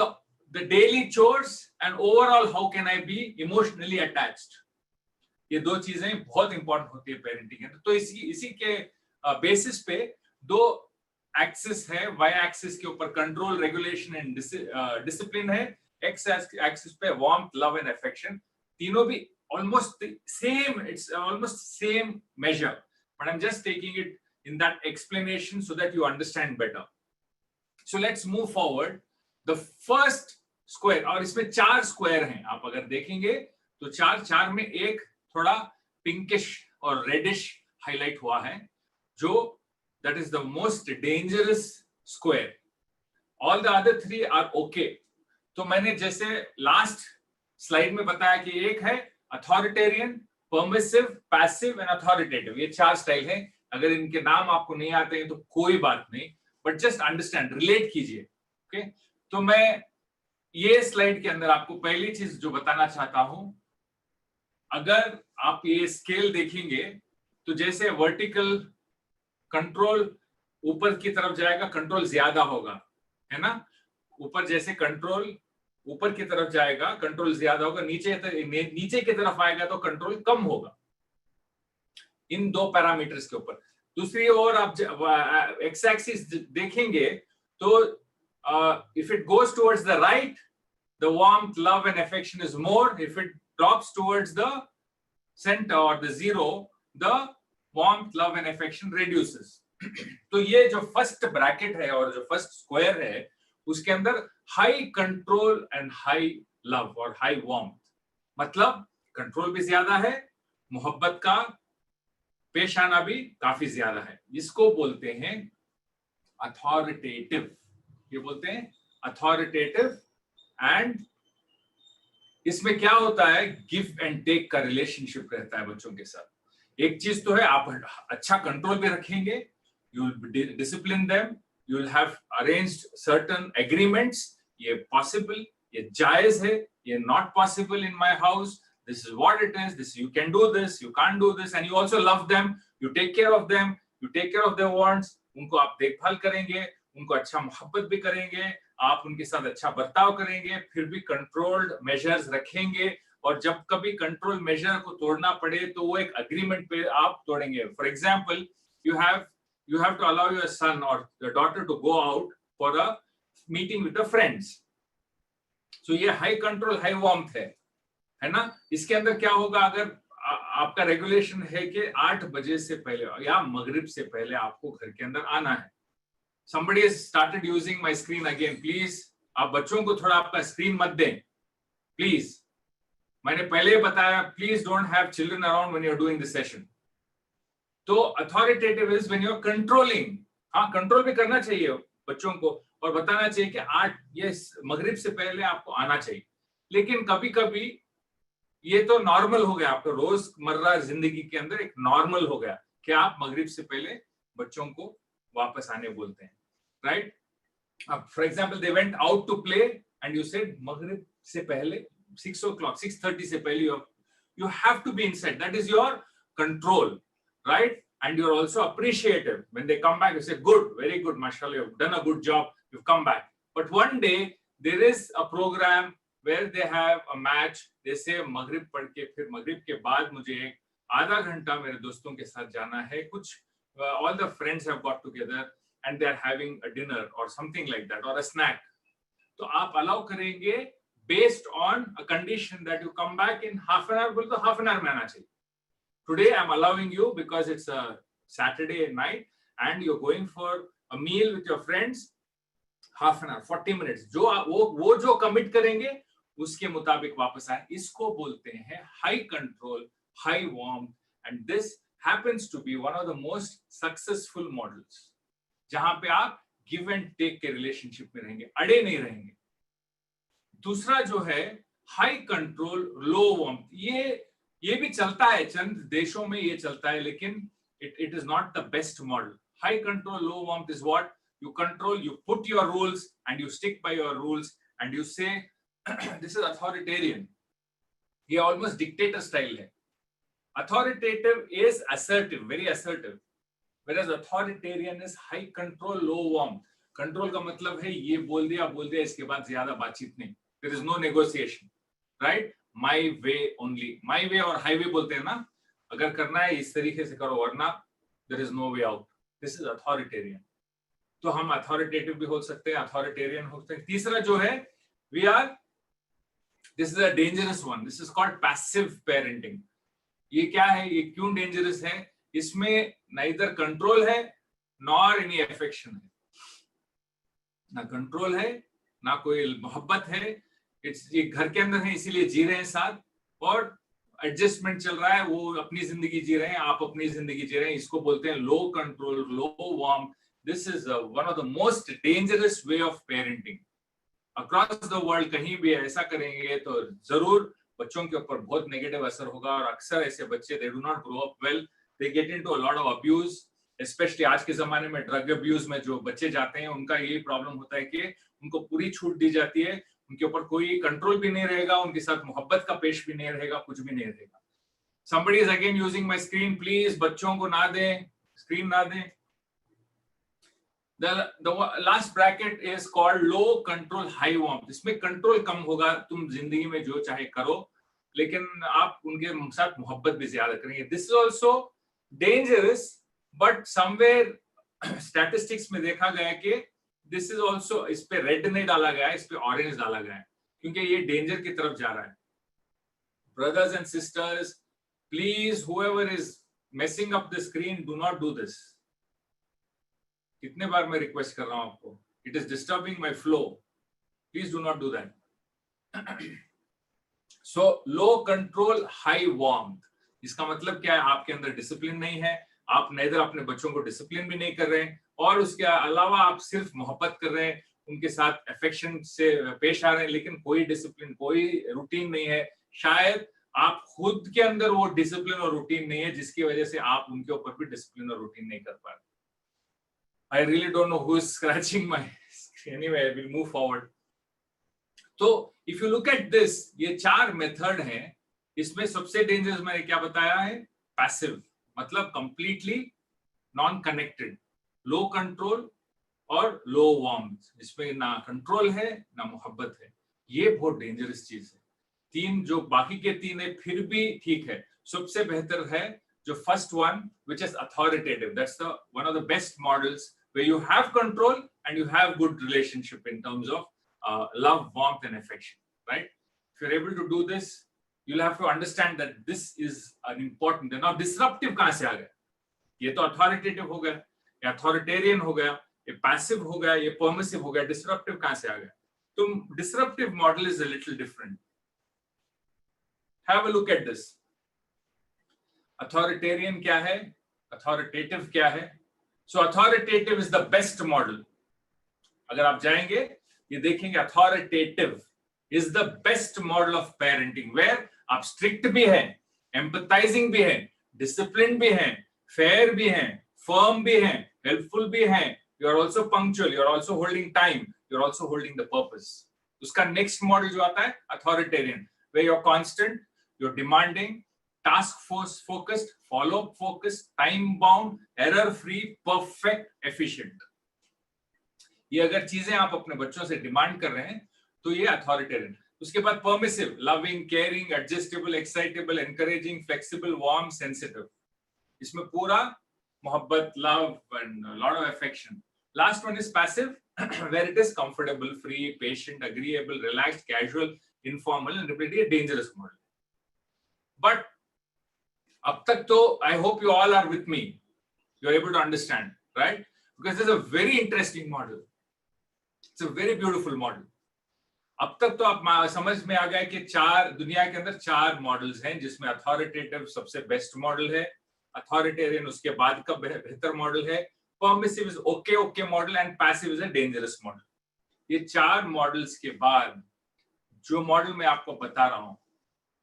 the daily chores, and overall how can I be emotionally attached. ये 2 चीजें बहुत important होती है parenting में. तो इसी के basis पे 2 एक्सिस है. वाई एक्सिस के ऊपर कंट्रोल, रेगुलेशन एंड डिसिप्लिन है. एक्स एक्सिस पे वार्मथ, लव एंड अफेक्शन. तीनों भी almost same, it's almost same measure, but I'm just taking it in that explanation so that you understand better. So let's move forward. The first square, और इसमें 4 square हैं. आप अगर देखेंगे तो 4 में एक थोड़ा पिंकिश और रेडिश हाईलाइट हुआ है, जो that is the most dangerous square. All the other 3 are okay. तो मैंने जैसे लास्ट स्लाइड में बताया कि एक है authoritarian, permissive, passive and authoritative. ये 4 स्टाइल हैं. अगर इनके नाम आपको नहीं आते हैं तो कोई बात नहीं, बट जस्ट अंडरस्टैंड, रिलेट कीजिए. ओके, तो मैं ये स्लाइड के अंदर आपको पहली चीज जो बताना चाहता हूं, अगर आप ये स्केल देखेंगे तो जैसे वर्टिकल कंट्रोल ऊपर की तरफ जाएगा, कंट्रोल ज्यादा होगा, है ना. ऊपर जैसे कंट्रोल ऊपर की तरफ जाएगा, कंट्रोल ज्यादा होगा. नीचे की तरफ आएगा तो कंट्रोल कम होगा. इन 2 पैरामीटर्स के ऊपर. दूसरी ओर आप एक्स एक्सिस देखेंगे तो if it goes towards the right, the warmth, love and affection is more. If it drops towards the center or the 0, the warmth, love and affection reduces. तो ये जो फर्स्ट ब्रैकेट है और जो first square है, उसके अंदर high control and high love और हाई वार्मथ, मतलब कंट्रोल भी ज्यादा है, मोहब्बत का पेश आना भी काफी ज्यादा है. इसको बोलते हैं अथॉरिटेटिव. ये बोलते हैं अथॉरिटेटिव. एंड इसमें क्या होता है, गिव एंड टेक का रिलेशनशिप रहता है बच्चों के साथ. एक चीज तो है आप अच्छा कंट्रोल भी रखेंगे, you will discipline them, you will have arranged certain agreements. ये पॉसिबल, ये जायज है, ये not possible in my house, this is what it is, this you can do this, you can't do this, and you also love them, you take care of them, you take care of their wants. उनको आप देखभाल करेंगे, उनको अच्छा मोहब्बत भी करेंगे, आप उनके साथ अच्छा बर्ताव करेंगे, फिर भी कंट्रोल्ड मेजर्स रखेंगे. और जब कभी कंट्रोल मेजर को तोड़ना पड़े तो वो एक अग्रीमेंट पे आप तोड़ेंगे. For example, you have to allow your son or your daughter to go out for a meeting with the friends. So ये हाई कंट्रोल हाई वार्मथ है ना. इसके अंदर क्या होगा, अगर आपका रेगुलेशन है कि 8 बजे से पहले या मगरिब से पहले आपको घर के अंदर आना है. Somebody has started using my screen again. Please, आप बच्चों को थोड़ा आपका स्क्रीन मत दें, प्लीज. मैंने पहले बताया, please don't have children around when you are doing this session. तो authoritative is when you are controlling. हाँ, कंट्रोल भी करना चाहिए बच्चों को और बताना चाहिए कि 8 ये मगरिब से पहले आपको आना चाहिए. लेकिन कभी कभी ये तो नॉर्मल हो गया, आपका रोजमर्रा जिंदगी के अंदर एक नॉर्मल हो गया कि आप मगरिब से पहले बच्चों को वापस आने बोलते हैं, right. For example, they went out to play and you said मगरिब से पहले 6 o'clock, 6:30 से पहले you have to be inside. That is your control, right? and you're also appreciative. When they come back, you say, good, very good, mashallah, you've done a good job, you've come back. But one day, there is a program where they have a match, they say, maghrib पढ़ के फिर maghrib के बाद मुझे एक आधा घंटा मेरे दोस्तों के साथ जाना है, कुछ all the friends have got together and they are having a dinner or something like that, or a snack. तो आप allow करेंगे based on a condition that you come back in half an hour, बोले तो half an hour में आना चाहिए. Today I'm allowing you because it's a Saturday night and you're going for a meal with your friends, half an hour, 40 minutes. जो वो जो commit करेंगे उसके मुताबिक वापस आए. इसको बोलते हैं high control, high warmth, and this happens to be one of the most successful models. जहां पे आप give and take के relationship में रहेंगे, अड़े नहीं रहेंगे. दूसरा जो है high control, low warmth, ये भी चलता है, चंद देशों में ये चलता है, लेकिन it is not the best model. High control, low warmth is what you control, you put your rules and you stick by your rules and you say this is authoritarian. ये almost dictator style है. Authoritative is assertive, very assertive, whereas authoritarian is high control, low warmth. Control का मतलब है ये बोल दिया इसके बाद ज्यादा बातचीत नहीं. There is no negotiation, right? My way only. My way और highway बोलते हैं ना, अगर करना है इस तरीके से करो वरना there is no way out. This is authoritarian. तो हम authoritative भी हो सकते हैं, authoritarian हो सकते हैं. तीसरा जो है this is a dangerous one. This is called passive parenting. ये क्या है, ये क्यों dangerous है? इसमें neither control है nor any affection है. ना control है, ना कोई मोहब्बत है. ये घर के अंदर है, इसीलिए जी रहे हैं साथ, और एडजस्टमेंट चल रहा है, वो अपनी जिंदगी जी रहे हैं, आप अपनी जिंदगी जी रहे हैं. इसको बोलते हैं low control, low warm. This is one of the most dangerous way of parenting across the world. कहीं भी ऐसा करेंगे तो जरूर बच्चों के ऊपर बहुत नेगेटिव असर होगा, और अक्सर ऐसे बच्चे they do not grow up well, they get into a lot of abuse. Specially आज के जमाने में ड्रग अब्यूज में जो बच्चे जाते हैं, उनका यही प्रॉब्लम होता है कि उनको पूरी छूट दी जाती है, उनके ऊपर कोई कंट्रोल भी नहीं रहेगा, उनके साथ मोहब्बत का पेश भी नहीं रहेगा, कुछ भी नहीं रहेगा. Somebody is again using my screen, please बच्चों को ना दें, स्क्रीन ना दें. The last bracket is called low control, high warmth. इसमें कंट्रोल कम होगा, तुम जिंदगी में जो चाहे करो, लेकिन आप उनके साथ मोहब्बत भी ज्यादा करेंगे. This is also dangerous, but somewhere statistics में देखा गया कि दिस इज ऑल्सो, इस पे रेड नहीं डाला गया है, इस पे ऑरेंज डाला गया है, क्योंकि ये डेंजर की तरफ जा रहा है. Brothers and sisters, please whoever is messing up the screen, do not do this. कितने बार मैं रिक्वेस्ट कर रहा हूं आपको, it is disturbing my flow, please do not do that. So low control, high warmth, इसका मतलब क्या है, आपके अंदर डिसिप्लिन नहीं है, आप नेदर अपने बच्चों को डिसिप्लिन भी नहीं कर रहे हैं, और उसके अलावा आप सिर्फ मोहब्बत कर रहे हैं, उनके साथ अफेक्शन से पेश आ रहे हैं, लेकिन कोई डिसिप्लिन, कोई रूटीन नहीं है. शायद आप खुद के अंदर वो डिसिप्लिन और रूटीन नहीं है, जिसकी वजह से आप उनके ऊपर भी डिसिप्लिन और रूटीन नहीं कर पा रहे. I really don't know who is scratching my screen. Anyway, I will move forward. तो if you look at this, ये 4 मेथड हैं. इसमें सबसे डेंजरस मैंने क्या बताया है, पैसिव, मतलब कंप्लीटली नॉन कनेक्टेड, लो कंट्रोल और लो वार्मथ, जिसमें ना कंट्रोल है ना मोहब्बत है. ये बहुत डेंजरस चीज है. 3 जो बाकी के 3 है फिर भी ठीक है. सबसे बेहतर है जो first one, which is authoritative. That's the one of the best models where you have control and you have good relationship in terms of love, warmth and affection, right? If you're able to do this, you'll have to understand that this is an important. Now disruptive कहां से आ गया? ये तो authoritative हो गया, ये authoritarian हो गया, ये passive हो गया, ये permissive हो गया. Disruptive कहां से आ गया? तो disruptive model is a little different. Have a look at this. Authoritarian क्या है? Authoritative क्या है? So authoritative is the best model. अगर आप जाएंगे, ये देखेंगे authoritative is the best model of parenting, where आप strict भी हैं, empathizing भी हैं, disciplined भी हैं, fair भी हैं, firm भी हैं, helpful भी हैं. You are also punctual. You are also holding time. You are also holding the purpose. उसका next model जो आता है authoritarian, where you're constant, you're demanding, task force focused, follow up focused, time bound, error free, perfect, efficient. ये अगर चीजें आप अपने बच्चों से डिमांड कर रहे हैं तो ये अथॉरिटेरियन. उसके बाद permissive, loving, caring, adjustable, excitable, encouraging, flexible, warm, sensitive. इसमें पूरा मोहब्बत, love and lot of affection. Last one is passive, where it is comfortable, free, patient, agreeable, relaxed, casual, informal, and repeatedly a dangerous model. But up tak to, I hope you all are with me. You are able to understand, right? Because this is a very interesting model. It's a very beautiful model. अब तक तो आप समझ में आ गया कि दुनिया के अंदर 4 मॉडल्स हैं, जिसमें अथॉरिटेटिव सबसे बेस्ट मॉडल है, अथॉरिटेरियन उसके बाद का बेहतर मॉडल है, permissive is okay model, and passive is a dangerous model. ये 4 मॉडल्स के बाद जो मॉडल मैं आपको बता रहा हूं,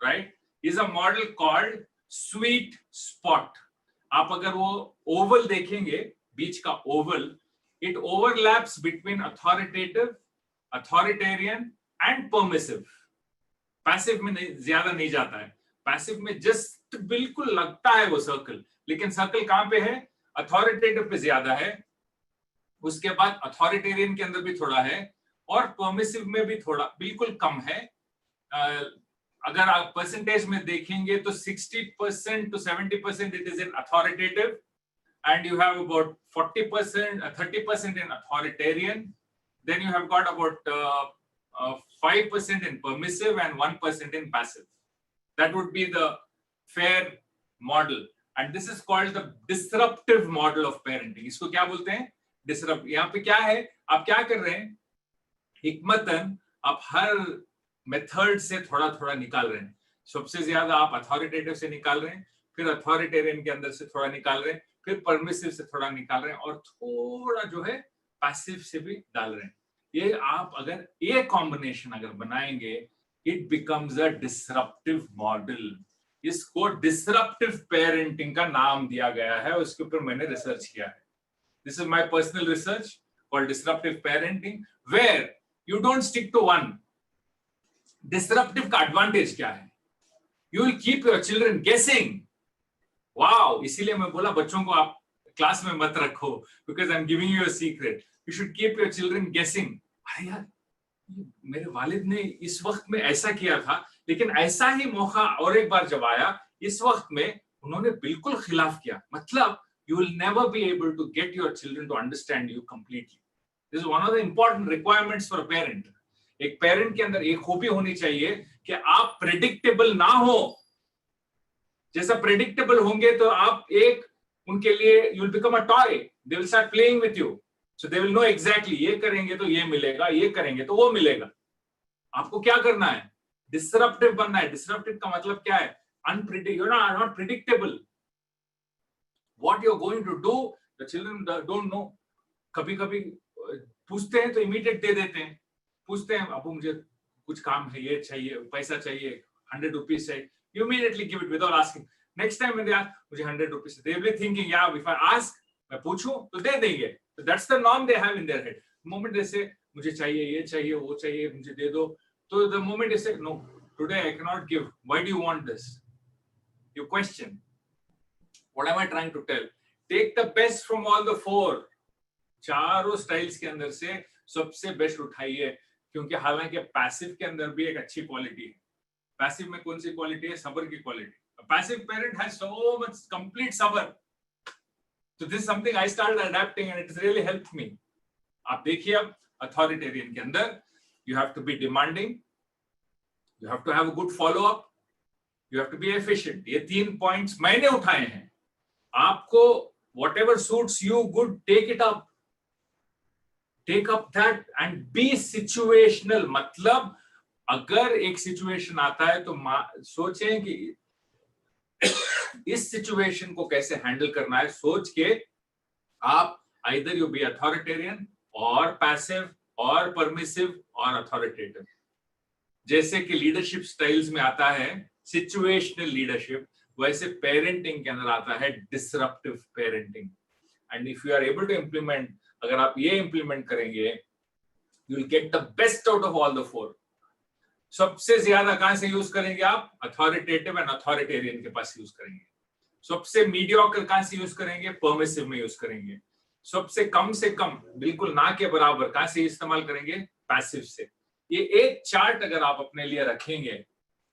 right, is a model called sweet spot. आप अगर वो ओवल देखेंगे, बीच का Oval, it overlaps between authoritative, authoritarian and permissive. Passive में ज्यादा नहीं जाता है. पैसिव में जस्ट बिल्कुल लगता है वो सर्कल, लेकिन सर्कल कहां पे है? अथॉरिटेटिव पे ज्यादा है, उसके बाद अथॉरिटेरियन के अंदर भी थोड़ा है, और परमिसिव में भी थोड़ा बिल्कुल कम है. अगर आप परसेंटेज में देखेंगे तो 60% to 70% it is in authoritative, and you have about 40%, 30% in authoritarian. Then you have got about 5% in permissive and 1% in passive. That would be the fair model. And this is called the disruptive model of parenting. इसको क्या बोलते हैं? Disrupt. यहाँ पे क्या है? आप क्या कर रहे हैं? हिकमतन आप हर मेथड से थोड़ा थोड़ा निकाल रहे हैं. सबसे ज्यादा आप अथॉरिटेटिव से निकाल रहे हैं, फिर अथॉरिटेरियन के अंदर से थोड़ा निकाल रहे हैं, फिर परमिसिव से थोड़ा निकाल रहे हैं, और थोड़ा जो है पैसिव से भी डाल रहे हैं. ये आप अगर ये कॉम्बिनेशन अगर बनाएंगे, it becomes a disruptive model. इसको डिसरप्टिव पेरेंटिंग का नाम दिया गया है, उसके ऊपर मैंने रिसर्च किया है. This is my personal research called disruptive parenting, where you don't stick to one. Disruptive का एडवांटेज क्या है? You will keep your children guessing. Wow, इसीलिए मैं बोला बच्चों को आप क्लास में मत रखो, because I am giving you a secret. You should keep your children गेसिंग. अरे यार, मेरे वालिद ने इस वक्त में ऐसा किया था, लेकिन ऐसा ही मौका और एक बार जब आया, इस वक्त में उन्होंने बिल्कुल खिलाफ किया. मतलब you will never be able to get your children to understand you completely. This is one of the important requirements for a parent. एक पेरेंट के अंदर एक खूबी होनी चाहिए कि आप प्रेडिक्टेबल ना हो. जैसा प्रेडिक्टेबल होंगे तो आप एक उनके लिए you will become a toy. They will start playing with you. So they will know exactly ये करेंगे तो ये मिलेगा, ये करेंगे तो वो मिलेगा. आपको क्या करना है? डिसरप्टिव बनना है. डिसरप्टिव का मतलब क्या है? Unpredictable. You're not predictable. What you're going to do, the children don't know. कभी कभी पूछते हैं तो इमीडिएट दे देते हैं. पूछते हैं, अब मुझे कुछ काम है, ये चाहिए, पैसा चाहिए, 100 rupees चाहिए, you immediately give it without asking. Next time when they ask, मुझे 100 rupees, they will be thinking, yeah, if I ask, मैं पूछूं तो दे देंगे. So that's the norm they have in their head. The moment they say, मुझे चाहिए, ये चाहिए, वो चाहिए, मुझे दे दो, तो the moment they say, no, today I cannot give. Why do you want this? You question. What am I trying to tell? Take the best from all the 4. चारों स्टाइल्स के अंदर से सबसे बेस्ट उठाइए, क्योंकि हालांकि पैसिव के अंदर भी एक अच्छी क्वालिटी है. पैसिव में कौन सी क्वालिटी है? सब्र की quality. A passive parent has so much complete sabr. So this is something I started adapting and it's really helped me. आप देखिए, अब अथॉरिटेरियन के अंदर you have to be demanding, you have to have a good follow up, you have to be efficient. ये 3 points मैंने उठाए हैं. आपको whatever suits you good, take it up. Take up that and be situational. मतलब अगर एक situation आता है तो सोचें कि इस सिचुएशन को कैसे हैंडल करना है. सोच के आप either you be authoritarian or passive or permissive or authoritative. जैसे कि लीडरशिप स्टाइल्स में आता है सिचुएशनल लीडरशिप, वैसे पेरेंटिंग के अंदर आता है disruptive parenting. And if you are able to implement, अगर आप ये इम्प्लीमेंट करेंगे, you will get the best out of all the 4. सबसे ज्यादा कहां से यूज करेंगे आप? अथॉरिटेटिव एंड अथॉरिटेरियन के पास यूज करेंगे। सबसे मीडियोकर कहां से यूज करेंगे? परमिसिव में यूज करेंगे। सबसे कम बिल्कुल ना के बराबर कहां से इस्तेमाल करेंगे? पैसिव से। ये एक चार्ट अगर आप अपने लिए रखेंगे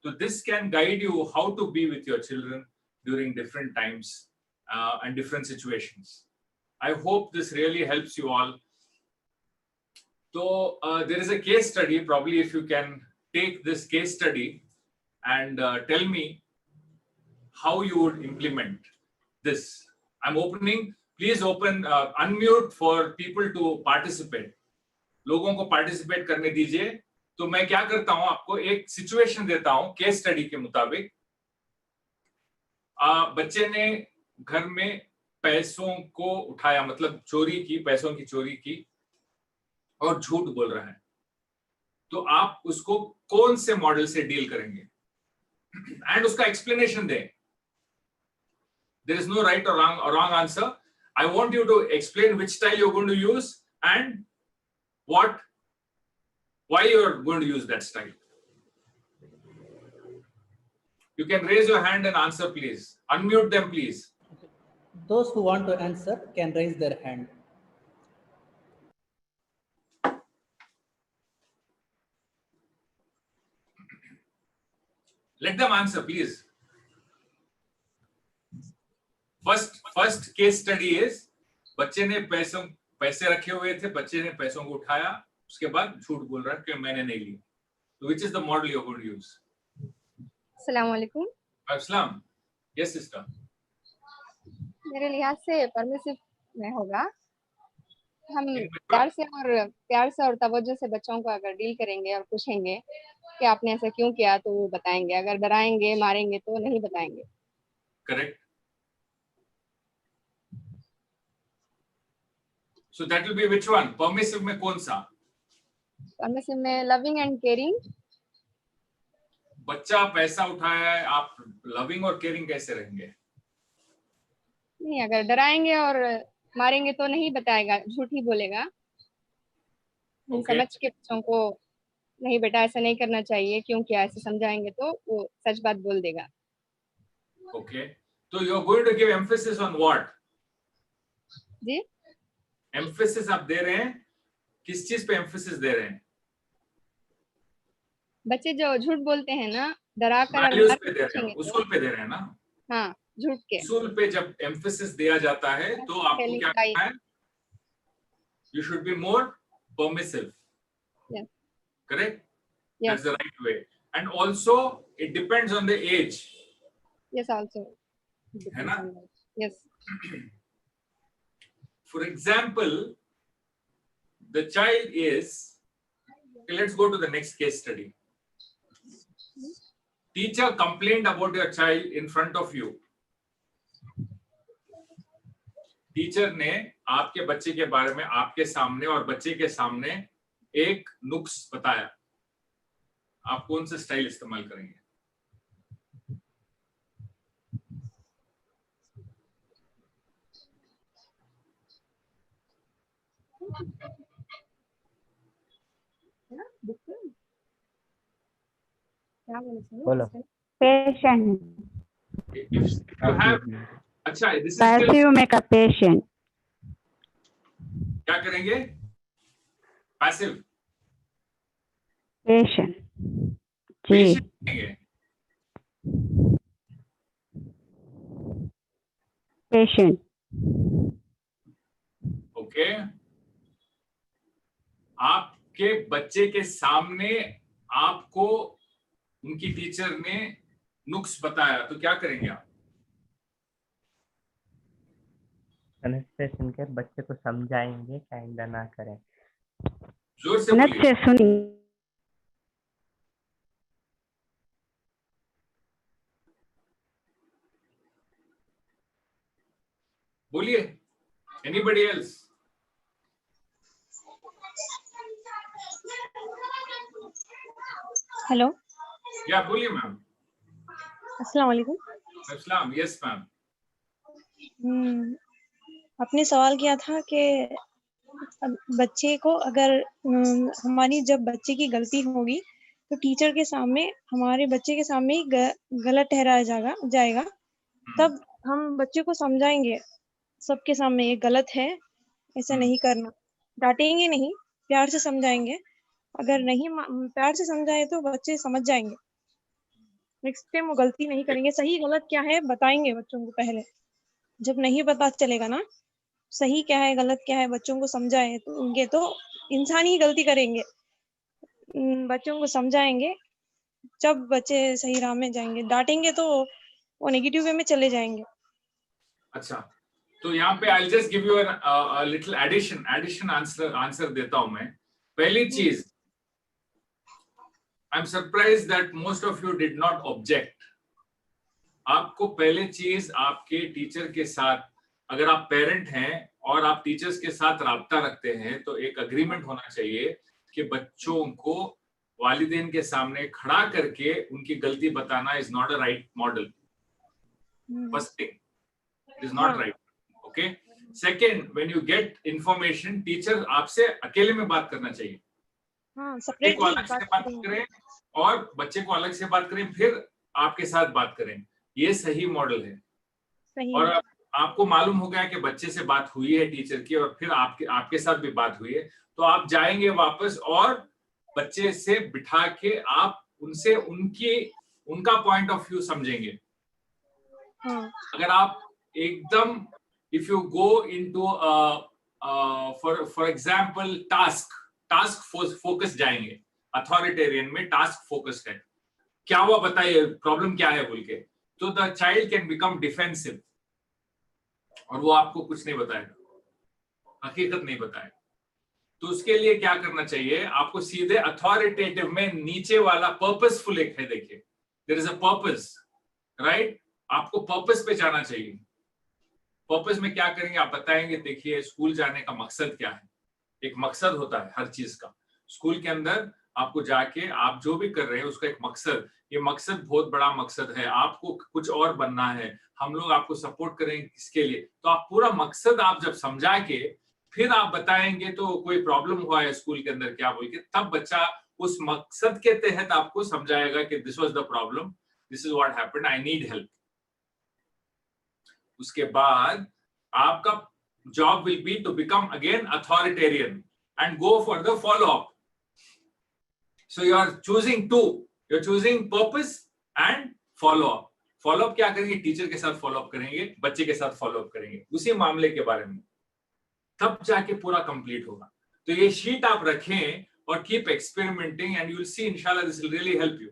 तो this can guide you how to be with your children during different times and different situations. I hope this really helps you all. So there is a case study. Probably if you can take this case study and tell me how you would implement this. I'm opening. Please open, unmute for people to participate. लोगों को participate करने दीजिए। तो मैं क्या करता हूं, आपको एक situation देता हूं case study के मुताबिक। बच्चे ने घर में पैसों को उठाया, मतलब चोरी की, पैसों की चोरी की और झूठ बोल रहा है। तो आप उसको कौन से मॉडल से डील करेंगे एंड उसका एक्सप्लेनेशन दें। देयर इज नो राइट और wrong answer. I want you to explain which style you are going to use and why you are going to use that style. You can raise your hand and answer, please. Unmute them, please. Those who want to answer can raise their hand. Let them answer, please. First case study is बच्चे ने पैसे रखे हुए थे, बच्चे ने पैसों को उठाया, उसके बाद झूठ बोल रहा है कि मैंने नहीं ली। So which is the model you're going to use? अस्सलाम वालेकुम। अस्सलाम। Yes, sister. मेरे लिहाज से परमिसिव में होगा। हम प्यार से और तवज्जो से बच्चों को अगर डील करेंगे और पूछेंगे कि आपने ऐसा क्यों किया, तो वो बताएंगे। अगर डराएंगे, मारेंगे तो नहीं बताएंगे। Correct. So that will be which one? Permissive में कौन सा? परमिसिव में लविंग एंड केयरिंग। बच्चा पैसा उठाया है, आप लविंग और केयरिंग कैसे रहेंगे? नहीं, अगर डराएंगे और मारेंगे तो नहीं बताएगा, झूठ ही बोलेगा। समझ के बच्चों को नहीं बेटा ऐसा नहीं करना चाहिए, क्यों किया, ऐसे समझाएंगे तो वो सच बात बोल देगा। Okay. So you are going to give emphasis on what? Ji? Emphasis आप दे रहे हैं, किस चीज पे emphasis दे रहे हैं? बच्चे जो झूठ बोलते हैं ना, डरा कर Values पे दे रहे हैं, उसूल पे दे रहे हैं ना? हाँ, झूठ के उसूल पे जब emphasis दिया जाता है तो आपको क्या करना है? You should be more permissive. Yes. Correct? Yes. That's the right way. And also it depends on the age. Yes, also. है ना? Yes. For example, the child is, okay, let's go to the next case study. Teacher complained about your child in front of you. Teacher ने आपके बच्चे के बारे में आपके सामने और बच्चे के सामने एक नुक्स बताया। आप कौन सा स्टाइल इस्तेमाल करेंगे? बोलो। Patient. If you have, अच्छा, this is Passive में का patient. क्या करेंगे? Passive. Patient. जी. Patient. ओके। आपके बच्चे के सामने आपको उनकी टीचर ने नुक्स बताया, तो क्या करेंगे आप? कनेक्टेशन के बच्चे को समझाएंगे कि आइंदा ना करें। जोर से बोलिए। बोलिए। Anybody else? हेलो। या बोलिए मैम। अस्सलाम वालेकुम। अस्सलाम। Yes ma'am. आपने सवाल किया था कि बच्चे को अगर हमारी जब बच्चे की गलती होगी तो टीचर के सामने हमारे बच्चे के सामने ही गलत ठहराया जाएगा तब हम बच्चे को समझाएंगे सबके सामने ये गलत है, ऐसा नहीं करना। डांटेंगे नहीं, प्यार से समझाएंगे। अगर नहीं प्यार से समझाए तो बच्चे समझ जाएंगे, नेक्स्ट टाइम वो गलती नहीं करेंगे। सही गलत क्या है बताएंगे बच्चों को पहले। जब नहीं पता चलेगा ना सही क्या है गलत क्या है, बच्चों को समझाए तो उनके तो इंसान ही गलती करेंगे। बच्चों को समझाएंगे जब बच्चे सही राह में जाएंगे। डांटेंगे तो वो नेगेटिव वे में चले जाएंगे। अच्छा, तो यहाँ पे I'll just give you a little addition answer देता हूँ मैं। पहली चीज, I'm surprised that most of you did not object. आपको पहले चीज आपके टीचर के साथ, अगर आप पेरेंट हैं और आप टीचर्स के साथ राब्ता रखते हैं तो एक अग्रीमेंट होना चाहिए कि बच्चों को वालिदैन के सामने खड़ा करके उनकी गलती बताना is not a right model. First thing, it is not right. Okay, second, when you get information, teacher आपसे अकेले में बात करना चाहिए। बच्चे को अलग से बात करें और बच्चे को अलग से बात करें, फिर आपके साथ बात करें। ये सही मॉडल है। सही और आपको मालूम हो गया कि बच्चे से बात हुई है टीचर की और फिर आपके साथ भी बात हुई है, तो आप जाएंगे वापस और बच्चे से बिठा के आप उनसे उनका पॉइंट ऑफ व्यू समझेंगे। अगर आप एकदम if you go into for example task focus जाएंगे, अथॉरिटेरियन में टास्क फोकस्ड है, क्या हुआ बताइए, प्रॉब्लम क्या है बोल के, तो the child can become defensive और वो आपको कुछ नहीं बताएगा, हकीकत नहीं बताएगा। तो उसके लिए क्या करना चाहिए, आपको सीधे अथॉरिटेटिव में नीचे वाला पर्पसफुल एक है, देखिए there is a purpose, right? आपको पर्पस पे जाना चाहिए। पर्पस में क्या करेंगे आप बताएंगे, देखिए स्कूल जाने का मकसद क्या है। एक मकसद होता है हर चीज का। स्कूल के अंदर आपको जाके आप जो भी कर रहे हैं उसका एक मकसद, ये मकसद बहुत बड़ा मकसद है, आपको कुछ और बनना है, हम लोग आपको सपोर्ट करेंगे किसके लिए। तो आप पूरा मकसद आप जब समझा के फिर आप बताएंगे तो कोई प्रॉब्लम हुआ है स्कूल के अंदर क्या बोल के, तब बच्चा उस मकसद के तहत आपको समझाएगा कि this was the problem, this is what happened, I need help. उसके बाद आपका job will be to become again authoritarian and go for the follow up. So you are choosing to, you are choosing purpose and follow up. Follow up क्या करेंगे, teacher के साथ follow up करेंगे, बच्चे के साथ फॉलो अप करेंगे उसी मामले के बारे में, तब जाके पूरा कंप्लीट होगा। तो ये शीट आप रखें और keep experimenting and you will see इंशाल्लाह this will really help you.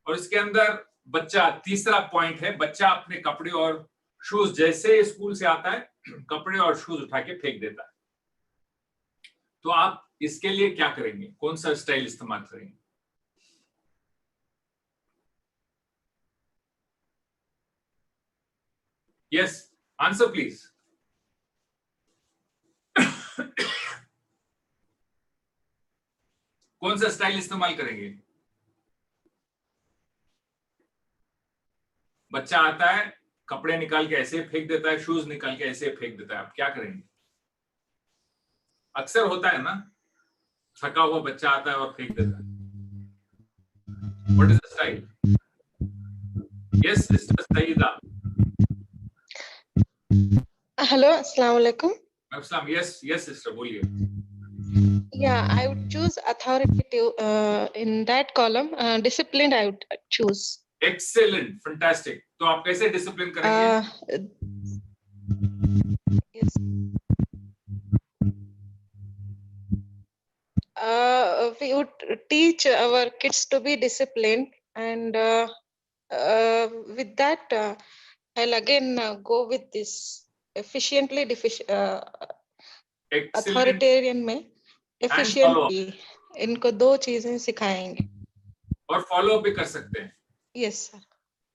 और इसके अंदर बच्चा, तीसरा पॉइंट है, बच्चा अपने कपड़े और शूज जैसे स्कूल से आता है कपड़े और शूज उठा के फेंक देता है। तो आप इसके लिए क्या करेंगे, कौन सा स्टाइल इस्तेमाल करेंगे? Yes, answer please. कौन सा स्टाइल इस्तेमाल करेंगे? बच्चा आता है कपड़े निकाल के ऐसे फेंक देता है, शूज निकाल के ऐसे फेंक देता है, आप क्या करेंगे? अक्सर होता है ना, थका हुआ बच्चा आता है और फेंक देता है। What is the style? Yes sister Saida. Hello, अस्सलाम वालेकुम। अस्सलाम। यस सिस्टर, बोलिए। Yeah, I would choose authoritative in that column. Disciplined, I would choose. Excellent, fantastic. तो आप कैसे डिसिप्लिन करेंगे? Yes. We would teach our kids to be disciplined, and with that, I'll again go with this efficiently. Authoritarian में efficiently इनको दो चीजें सिखाएंगे और फॉलो भी कर सकते हैं। यस सर,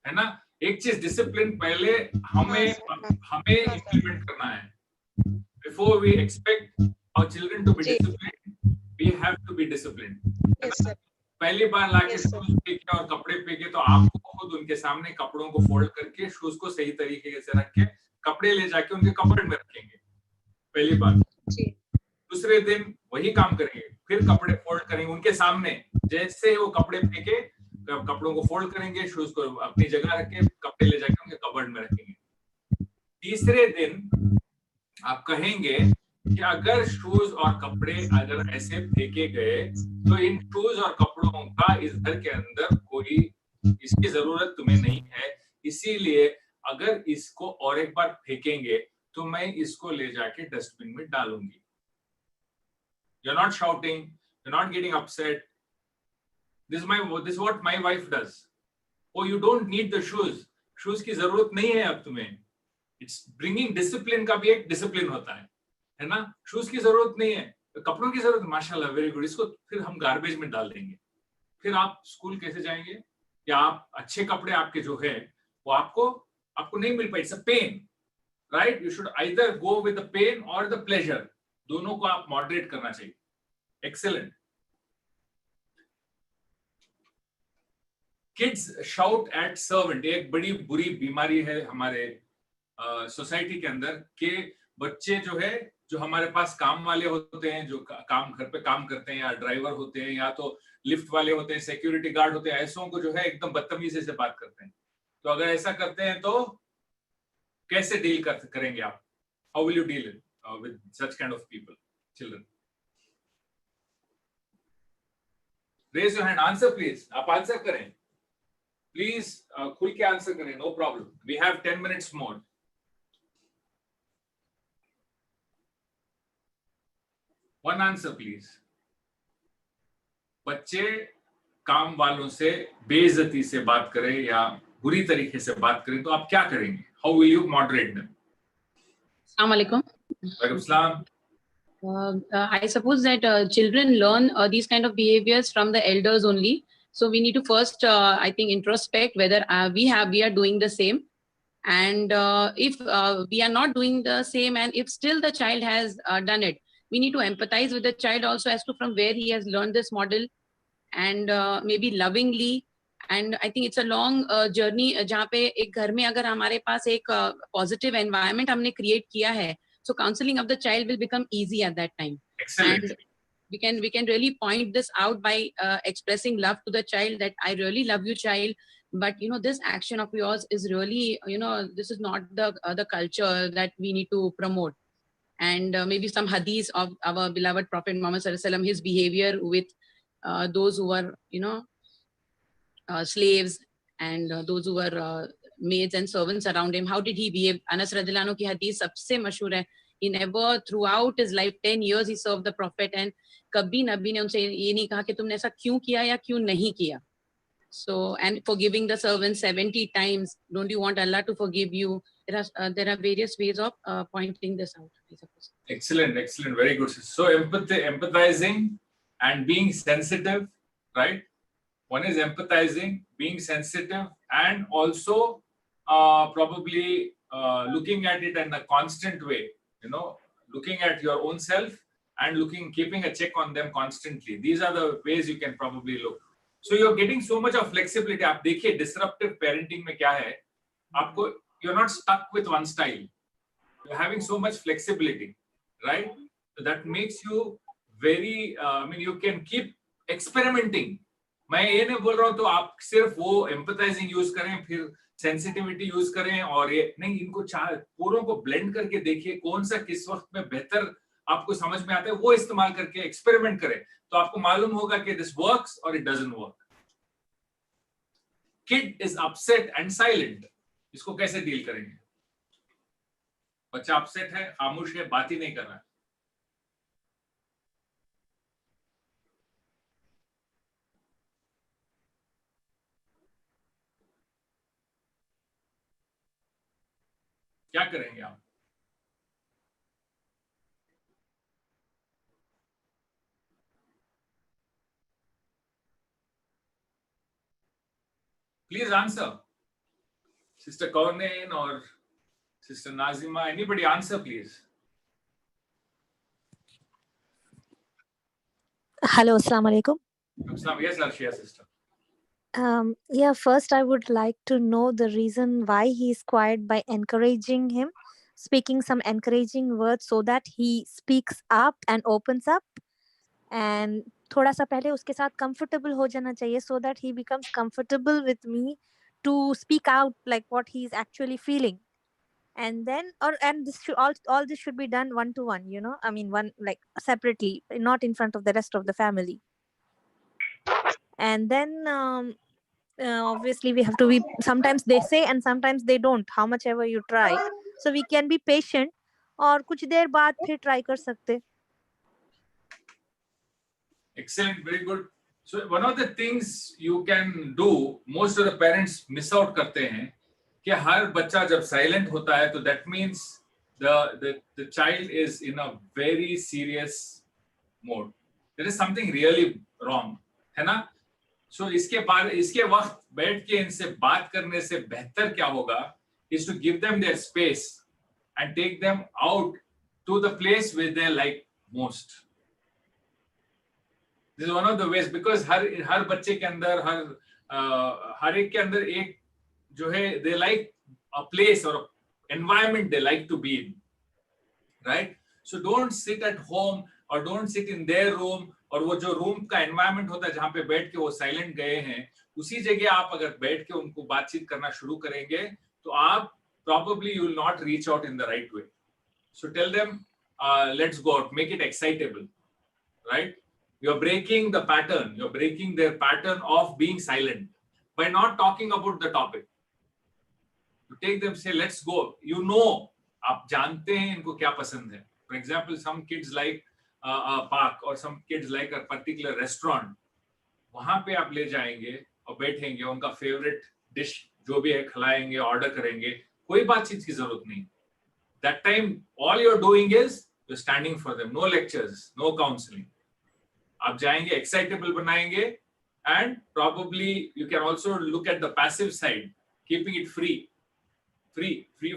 है ना? एक चीज डिसिप्लिन पहले हमें इम्प्लीमेंट करना है। Before we expect our children to be disciplined, we have to be disciplined. पहली बार लाके शूज फेंके और कपड़े फेंके तो आपको खुद उनके सामने कपड़ों को फोल्ड करके शूज को सही तरीके से रख के कपड़े ले जाके उनके कपबोर्ड में रखेंगे, पहली बार। दूसरे दिन वही काम करेंगे, फिर कपड़े फोल्ड करेंगे उनके सामने, जैसे वो कपड़े फेंके कपड़ों को फोल्ड करेंगे, शूज को अपनी जगह रख के कपड़े ले जाकर उनके कबर्ड में रखेंगे। तीसरे दिन आप कहेंगे कि अगर शूज और कपड़े अगर ऐसे फेंके गए तो इन शूज और कपड़ों का इस घर के अंदर कोई इसकी जरूरत तुम्हें नहीं है, इसीलिए अगर इसको और एक बार फेंकेंगे तो मैं इसको ले जाके डस्टबिन में डालूंगी। You're not shouting, you're not getting upset. This is what my wife does. Oh, you don't need the shoes. Shoes की जरूरत नहीं है अब तुम्हें. It's bringing discipline का भी एक discipline होता है ना? Shoes की जरूरत नहीं है, कपड़ों की जरूरत, माशाल्लाह, very good. इसको फिर हम गार्बेज में डाल देंगे। फिर आप स्कूल कैसे जाएंगे? या आप अच्छे कपड़े आपके जो है वो आपको नहीं मिल पाए। It's a pain, right? You should either go with the pain or the pleasure. दोनों को आप मॉडरेट करना चाहिए। Excellent. Kids shout at servant, एक बड़ी बुरी बीमारी है हमारे सोसाइटी के अंदर कि बच्चे जो है, जो हमारे पास काम वाले होते हैं, जो काम घर पे काम करते हैं, या ड्राइवर होते हैं, या तो लिफ्ट वाले होते हैं, सिक्योरिटी गार्ड होते हैं, ऐसों को जो है एकदम बदतमीजी से बात करते हैं। तो अगर ऐसा करते हैं तो कैसे डील करेंगे आप? How will you deal with such kind of people, children? Raise your hand. Answer, please. आप आंसर करें, प्लीज। खुल के आंसर करें, no problem. We have 10 minutes more. One answer, please. बच्चे काम वालों से बेइज्जती से बात करें या बुरी तरीके से बात करें तो आप क्या करेंगे? How will you moderate them? Assalamu alaikum. I suppose that children learn these kind of behaviors from the elders only. So we need to first, I think, introspect whether we are doing the same. And if we are not doing the same, and if still the child has done it, we need to empathize with the child also as to from where he has learned this model, and maybe lovingly. And I think it's a long journey जहाँ पे एक घर में अगर हमारे पास एक positive environment हमने create किया है, so counseling of the child will become easy at that time. Excellent. And we can really point this out by expressing love to the child, that I really love you, child, but this action of yours is really, this is not the culture that we need to promote. And maybe some hadith of our beloved Prophet Muhammad Sallallahu Alaihi Wasallam, his behavior with those who were slaves and those who were maids and servants around him. How did he behave? Anas radhiyallahu anhu ki hadith sabse mashhur hai. He never, throughout his life, 10 years he served the Prophet, and kabhi nabi ne unse ye nahi kaha ki tumne aisa kyun kiya ya kyun nahi kiya. So, and forgiving the servant 70 times. Don't you want Allah to forgive you? There are various ways of pointing this out. Excellent, excellent, very good. So empathizing and being sensitive, right? One is empathizing, being sensitive, and also probably looking at it in a constant way, looking at your own self and keeping a check on them constantly. These are the ways you can probably look. So you're getting so much of flexibility. आप देखिए disruptive parenting में क्या है, आपको, you're not stuck with one style. You're having so much flexibility, right? So that makes you very, you can keep experimenting. मैं ये नहीं बोल रहा हूँ तो आप सिर्फ वो एम्पथाइजिंग यूज करें, फिर सेंसिटिविटी यूज करें, और ये नहीं, इनको पूरों को ब्लेंड करके देखिए कौन सा किस वक्त में बेहतर आपको समझ में आता है, वो इस्तेमाल करके एक्सपेरिमेंट करें, तो आपको मालूम होगा कि दिस वर्क्स और it doesn't work. Kid is upset and silent, इसको कैसे डील करेंगे? बच्चा अपसेट है, खामोश है, बात ही नहीं कर रहा है, क्या करेंगे आप? Please answer. Sister Cornain or Sister Nazima, anybody answer, please. Hello, Assalamu alaikum. Yes, Arshia, sister. Yeah, first I would like to know the reason why he is quiet by encouraging him. speaking some encouraging words so that he speaks up and opens up. And थोड़ा सा पहले उसके साथ comfortable हो जाना चाहिए so that he becomes comfortable with me to speak out like what he is actually feeling. And then and this should all this should be done one to one, you know, I mean one like separately, not in front of the rest of the family. And then obviously we have to be, sometimes they say and sometimes they don't, how much ever you try, so we can be patient और कुछ देर बाद फिर try कर सकते. Excellent, very good. So one of the things you can do, most of the parents miss out करते हैं कि हर बच्चा जब silent होता है तो that means the child is in a very serious mode. There is something really wrong, है ना? So इसके वक्त बैठ के इनसे बात करने से बेहतर क्या होगा is to give them their space and take them out to the place where they like most. This is one of the ways, because हर बच्चे के अंदर हर एक के अंदर एक जो है they like a place or environment they like to be in, right? So don't sit at home or don't sit in their room, और वो जो रूम का environment होता है जहाँ पे बैठ के वो silent गए हैं, उसी जगह आप अगर बैठ के उनको बातचीत करना शुरू करेंगे तो आप probably you will not reach out in the right way. So tell them, let's go out, make it excitable, right? You're breaking the pattern. You're breaking their pattern of being silent by not talking about the topic. You take them, say, let's go. You know, आप जानते हैं इनको क्या पसंद है. For example, some kids like a park or some kids like a particular restaurant. वहाँ पे आप ले जाएंगे और बैठेंगे, उनका favorite dish जो भी है खिलाएंगे, order करेंगे. कोई बातचीत की जरूरत नहीं. That time, all you're doing is you're standing for them. No lectures, no counseling. आप जाएंगे, excitable बनाएंगे, and probably you can also look at the passive side, keeping it free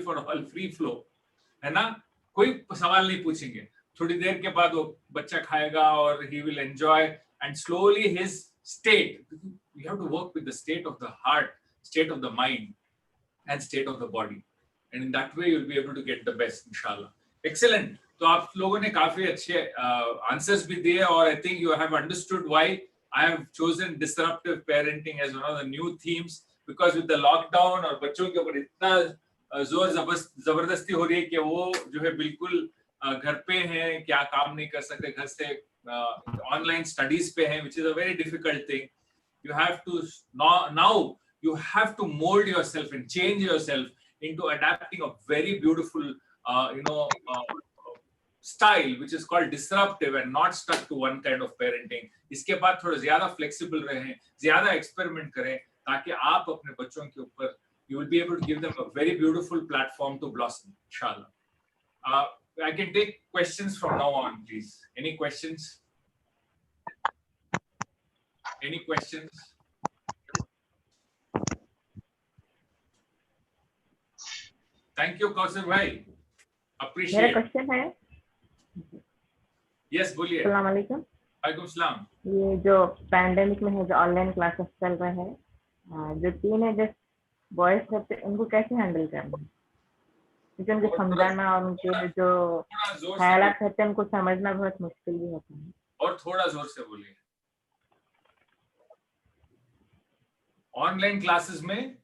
for all, free flow, है ना? कोई सवाल नहीं पूछेंगे. थोड़ी देर के बाद वो बच्चा खाएगा और he will enjoy, and slowly his state. You have to work with the state of the heart, state of the mind, and state of the body, and in that way you'll be able to get the best, inshallah. Excellent. तो आप लोगों ने काफी अच्छे answers भी दिए, और I think you have understood why I have chosen disruptive parenting as one of the new themes, because with the lockdown और बच्चों के ऊपर इतना जोर जबरदस्ती हो रही है कि वो जो है बिल्कुल घर पे हैं, क्या काम नहीं कर सकते, घर से online studies पे हैं, which is a very difficult thing. You have to now you have to mold yourself and change yourself into adapting a very beautiful style which is called disruptive and not stuck to one kind of parenting. इसके बाद थोड़ा ज़्यादा flexible रहें, ज़्यादा experiment करें, ताकि आप अपने बच्चों के ऊपर you will be able to give them a very beautiful platform to blossom, inshallah. I can take questions from now on, please. Any questions? Any questions? Thank you, Kausar bhai. Appreciate. मेरा question है. Yes, बोलिए. अस्सलाम वालेकुम. वालेकुम सलाम. ये जो pandemic में है, जो ऑनलाइन क्लासेस चल रहे हैं, जो टीनेजर्स बॉयज रहते हैं, उनको कैसे हैंडल करना है? क्योंकि उनको समझाना और उनके जो ख्यालात रहते हैं उनको समझना बहुत मुश्किल भी होता है. और थोड़ा जोर से बोलिए. ऑनलाइन क्लासेस में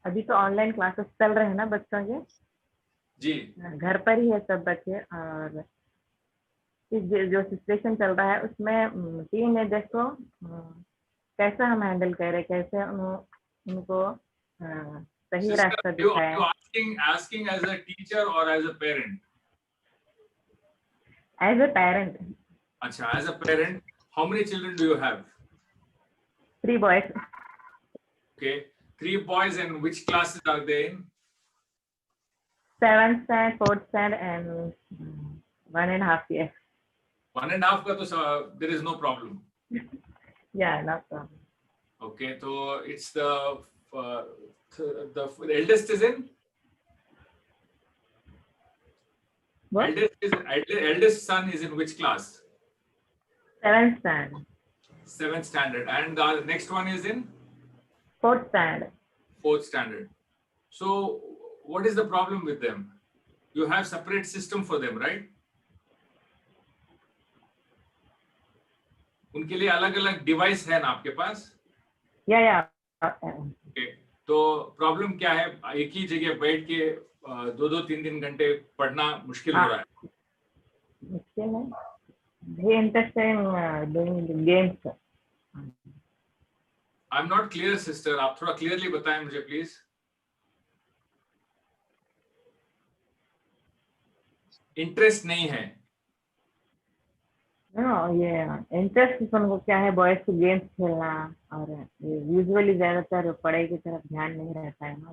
अभी तो ऑनलाइन क्लासेस चल रहे हैं ना बच्चों के जी, घर पर ही है सब बच्चे, और जो सिचुएशन चल रहा है उसमें टीनेजर्स को कैसे हम हैंडल करें, कैसे उनको सही रास्ता दिखाएं. asking as a teacher or as a parent? As a parent. अच्छा, as a parent, how many children do you have? 3 boys. Okay, 3 boys, and which classes are they in? 7th standard, 4th standard, and 1.5 years. 1.5 का तो there is no problem. Yeah, no problem. Okay, so it's the eldest is in? What? Eldest son is in which class? 7th standard. 7th standard, and the next one is in? 4th standard. 4th standard. So what is the problem with them? You have separate system for them, right? उनके लिए अलग-अलग device है ना आपके पास? Yeah. Okay. तो problem क्या है? एक ही जगह बैठ के 2-2, 3-3 घंटे पढ़ना मुश्किल हो रहा है. मुश्किल है. They interested in doing the games. I'm not clear, sister. आप थोड़ा clearly बताएं मुझे, please. इंटरेस्ट नहीं है. No, ये इंटरेस्ट उनको क्या है, बॉयज को गेम्स खेलना, और यूजुअली ज्यादातर पढ़ाई की तरफ ध्यान नहीं रहता है ना.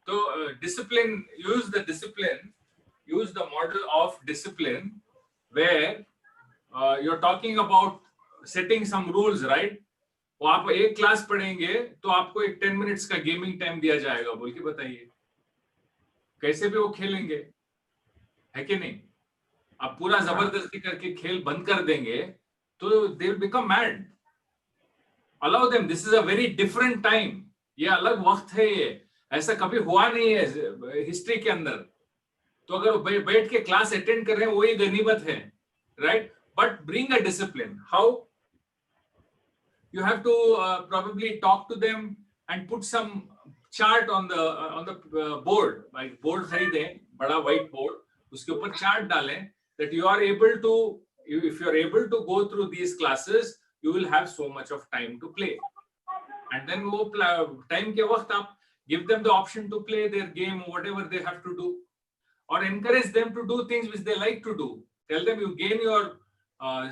तो discipline, use the model of discipline where you're talking about setting some rules, right? वो आप एक क्लास पढ़ेंगे तो आपको एक 10 मिनट्स का गेमिंग टाइम दिया जाएगा, बोल के बताइए कैसे भी वो खेलेंगे, है कि नहीं? आप पूरा जबरदस्ती करके खेल बंद कर देंगे तो they will become mad. Allow them. This is a very different time. ये अलग वक्त है, ये ऐसा कभी हुआ नहीं है हिस्ट्री के अंदर. तो अगर वो बैठ के क्लास अटेंड कर रहे हैं वही गनीमत है, right? But bring a discipline. How? You have to probably talk to them and put some chart on the board. Like board खरीदे, बड़ा white board, उसके ऊपर chart डालें that you are able to, if you are able to go through these classes, you will have so much of time to play. And then वो time के वक्त आप give them the option to play their game, whatever they have to do, or encourage them to do things which they like to do. Tell them you gain your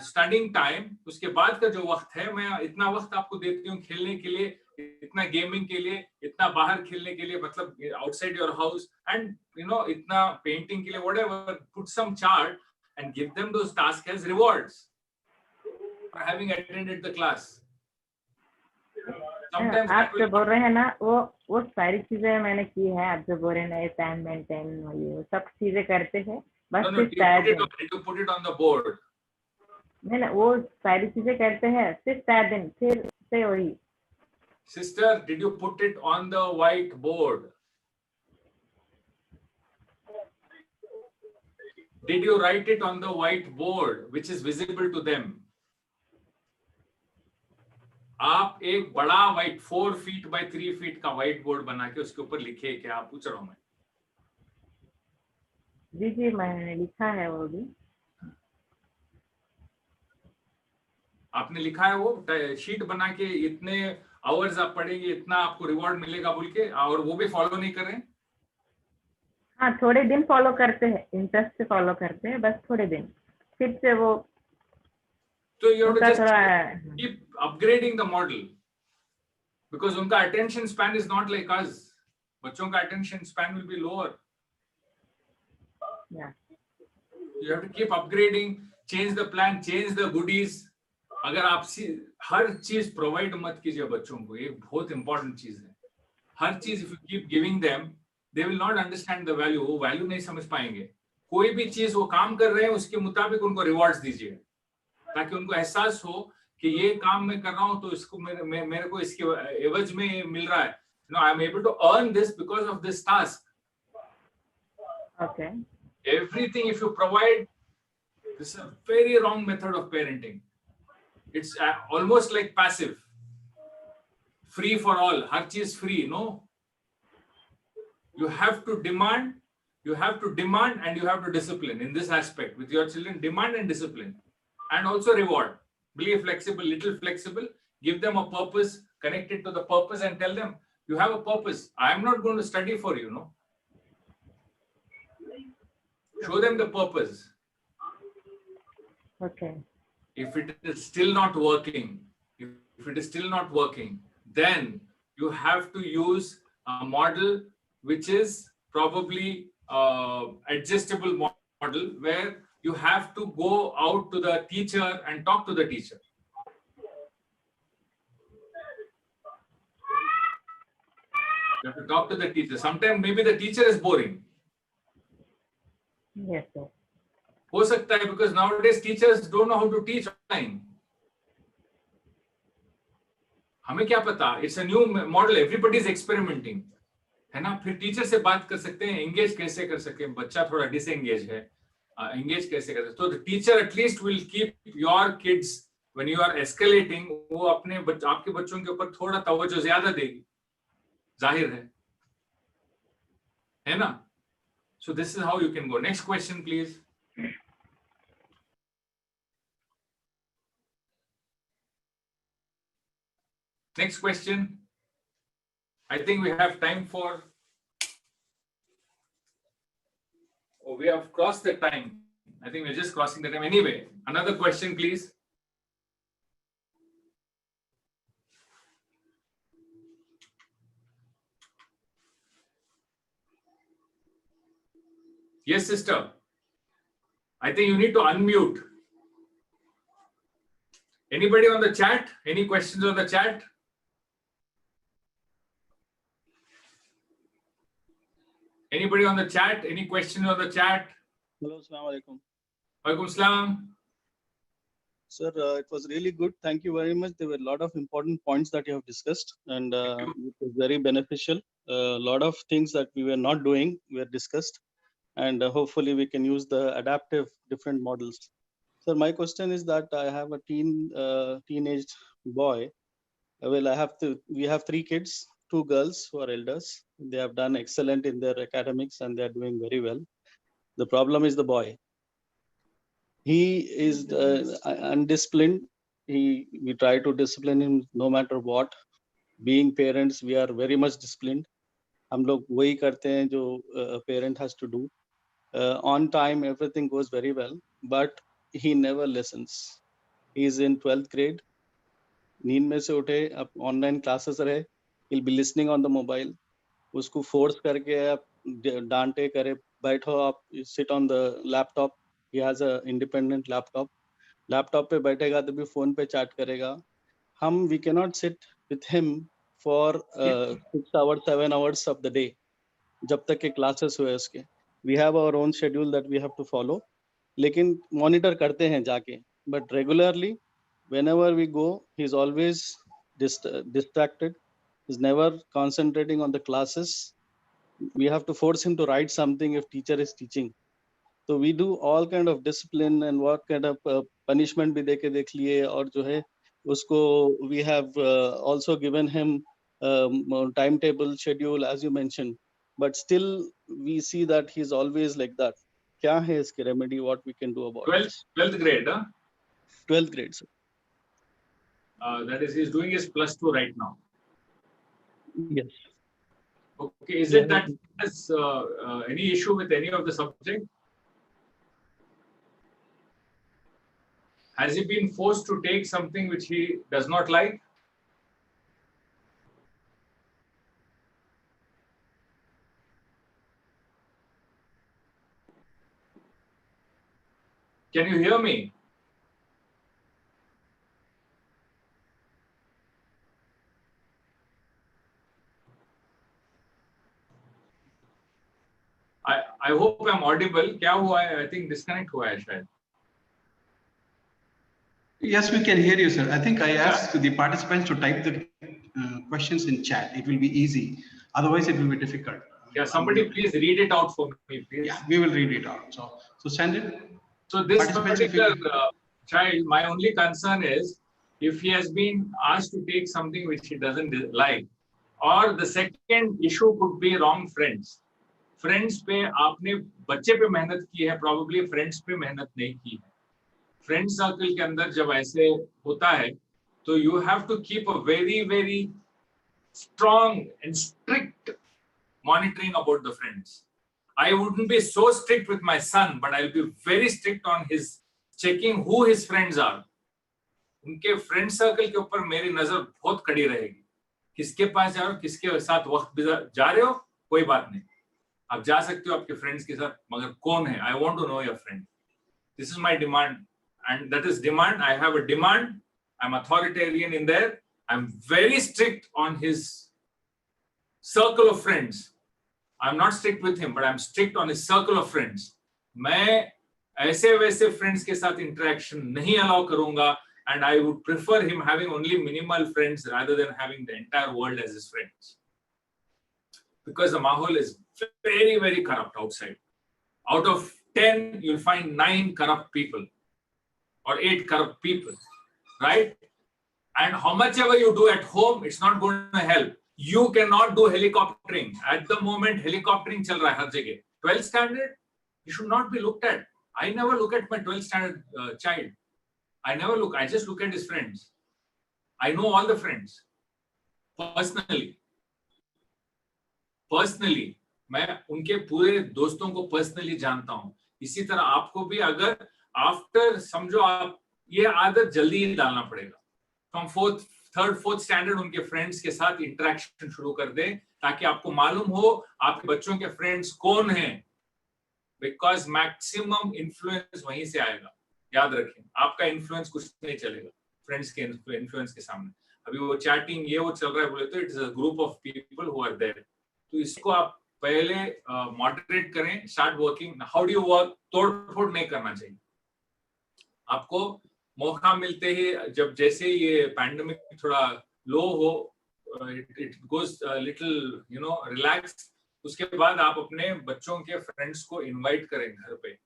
studying time. उसके बाद का जो वक्त है, मैं इतना वक्त आपको देती हूँ खेलने के लिए, इतना गेमिंग के लिए, इतना बाहर खेलने के लिए, मतलब outside your house, and you know इतना painting के लिए, whatever. Put some chart and give them those tasks as rewards for having attended the class. Sometimes आप जो बोल रहे हैं ना, वो सारी चीजें मैंने की है. आप जो बोल रहे हैं टाइम मेंटेन, ये सब चीजें करते हैं. बस no, you put it on the board. नहीं, वो सारी चीजें करते हैं, सिर्फ 4 दिन फिर से वही. Sister, did you put it on the whiteboard? Did you write it on the whiteboard, which is visible to them? आप एक बड़ा white 4 feet by 3 feet का white board बना के उसके ऊपर लिखे क्या? आप पूछ रहा हूँ मैं. जी मैंने लिखा है वो भी. आपने लिखा है वो शीट बना के इतने आवर्स आप पढ़ेंगे इतना आपको रिवॉर्ड मिलेगा बोल के, और वो भी फॉलो नहीं कर रहे हैं? हाँ, थोड़े दिन फॉलो करते हैं, इंटरेस्ट से फॉलो करते हैं, बस थोड़े दिन, फिर से वो. So you have to just keep upgrading the model, because उनका attention span is not like us. बच्चों का attention span will be lower. Yeah. You have to keep upgrading, change the plan, change the goodies. अगर आप हर चीज provide मत कीजिए बच्चों को, ये बहुत इंपॉर्टेंट चीज है. हर चीज if you keep giving them, they will not understand the value. वो वैल्यू नहीं समझ पाएंगे. कोई भी चीज वो काम कर रहे हैं उसके मुताबिक उनको रिवॉर्ड्स दीजिए, ताकि उनको एहसास हो कि ये काम मैं कर रहा हूँ तो इसको मेरे को इसके एवज में मिल रहा है. You know, I am able to earn this because of this task. Okay. Everything if you provide, this is a very wrong method of parenting. It's almost like passive, free for all. हर चीज free, no. You have to demand, and you have to discipline in this aspect with your children. Demand and discipline, and also reward. Be flexible, little flexible. Give them a purpose, connect it to the purpose, and tell them you have a purpose. I am not going to study for you, no. Show them the purpose. Okay. If it is still not working, then you have to use a model which is probably adjustable model, where you have to go out to the teacher and talk to the teacher. You have to talk to the teacher. Sometimes maybe the teacher is boring. Yes, sir. हो सकता है, because nowadays teachers don't know how to teach online. हमें क्या पता? It's a new model. Everybody is experimenting. है ना, फिर teacher से बात कर सकते हैं, एंगेज कैसे कर सके, बच्चा थोड़ा डिसएंगेज है, एंगेज कैसे कर सकते, तो the teacher at least will keep your kids when you are escalating, वो अपने आपके बच्चों के ऊपर थोड़ा तवज्जो ज्यादा देगी, जाहिर है ना. So this is how you can go. Next question, please. Next question. I think we have time for. Oh, we have crossed the time. I think we're just crossing the time. Anyway, another question, please. Yes, sister. I think you need to unmute. Anybody on the chat? Any questions on the chat? Anybody on the chat? Any questions on the chat? Hello, Assalamu alaikum. Walaikum salam. Sir, it was really good. Thank you very much. There were a lot of important points that you have discussed, and it was very beneficial. A lot of things that we were not doing were discussed, and hopefully we can use the adaptive different models. Sir, my question is that I have a teenage boy. Well, we have 3 kids, 2 girls who are elders. They have done excellent in their academics and they are doing very well. The problem is the boy. He is undisciplined. We try to discipline him no matter what. Being parents, we are very much disciplined. हम लोग वही करते हैं जो parent has to do. On time, everything goes very well, but he never listens. He is in 12th grade. नींद में से उठे, अब ऑनलाइन क्लासेस रहे, he'll be listening on the mobile. उसको फोर्स करके आप डांटे करे, बैठो आप, sit on the laptop. He has a independent laptop. Laptop पे बैठेगा तो भी फोन पे चैट करेगा. We cannot sit with him for 6 hours, 7 hours of the day. जब तक के क्लासेस हुए उसके. We have our own schedule that we have to follow. लेकिन मॉनिटर करते हैं जाके. But regularly, whenever we go, he's always distracted. He's never concentrating on the classes. We have to force him to write something if teacher is teaching. So we do all kind of discipline and what kind of punishment भी देके देख लिए, और जो है उसको we have also given him timetable schedule as you mentioned, but still we see that he's always like that. क्या है इसकी remedy? What we can do about it? 12th grade, huh? 12th grade, sir. That is, he's doing his +2 right now. Yes. Okay, is it that has any issue with any of the subject? Has he been forced to take something which he does not like? Can you hear me? I hope I'm audible. क्या हुआ है? I think disconnect हुआ है शायद. Yes, we can hear you, sir. I think I asked the participants to type the questions in chat. It will be easy. Otherwise, it will be difficult. Yeah, somebody please read it out for me, please. Yeah, we will read it out. So send it. So this particular child, my only concern is if he has been asked to take something which he doesn't like, or the second issue could be wrong friends. Friends पे आपने बच्चे पे मेहनत की है, probably friends पे मेहनत नहीं की है. Friend circle के अंदर जब ऐसे होता है, तो you have to keep a very, very strong and strict monitoring about the friends. I wouldn't be so strict with my son, but I'll be very strict on his checking who his friends are. उनके friend circle के ऊपर मेरी नजर बहुत कड़ी रहेगी. किसके पास जा रहे हो, किसके साथ वक्त जा रहे हो, कोई बात नहीं. आप जा सकते हो आपके फ्रेंड्स के साथ, मगर कौन है? I want to know your friend. This is my demand, and that is demand. I have a demand. I'm authoritarian in there. I'm very strict on his circle of friends. I'm not strict with him, but I'm strict on his circle of friends. मैं ऐसे वैसे friends के साथ interaction नहीं allow करूँगा, and I would prefer him having only minimal friends rather than having the entire world as his friends. because the mahol is very, very corrupt outside. Out of 10, you'll find 9 corrupt people or 8 corrupt people, right? And how much ever you do at home, it's not going to help. You cannot do helicoptering. At the moment, helicoptering chal raha hai har jagah. 12th standard, you should not be looked at. I never look at my 12th standard child. I never look. I just look at his friends. I know all the friends. Personally, मैं उनके पूरे दोस्तों को personally जानता हूं. इसी तरह आपको भी अगर आफ्टर समझो आप ये आदत जल्दी ही डालना पड़ेगा. फ्रॉम 3rd 4th स्टैंडर्ड उनके फ्रेंड्स के साथ इंटरेक्शन शुरू कर दें ताकि आपको मालूम हो आपके बच्चों के फ्रेंड्स कौन हैं. बिकॉज मैक्सिमम इन्फ्लुएंस वहीं से आएगा. याद रखें, आपका इन्फ्लुएंस कुछ नहीं चलेगा फ्रेंड्स के इन्फ्लुएंस के सामने. अभी वो चैटिंग ये वो चल रहा है बोले तो it is a group of people who are there. तो इसको आप पहले मॉडरेट करें. Start working. How do you work? तोड़ फोड़ नहीं करना चाहिए. आपको मौका मिलते ही जब जैसे ये पैंडेमिक थोड़ा लो हो, इट गोज लिटिल रिलैक्स, उसके बाद आप अपने बच्चों के फ्रेंड्स को इनवाइट करें घर पे.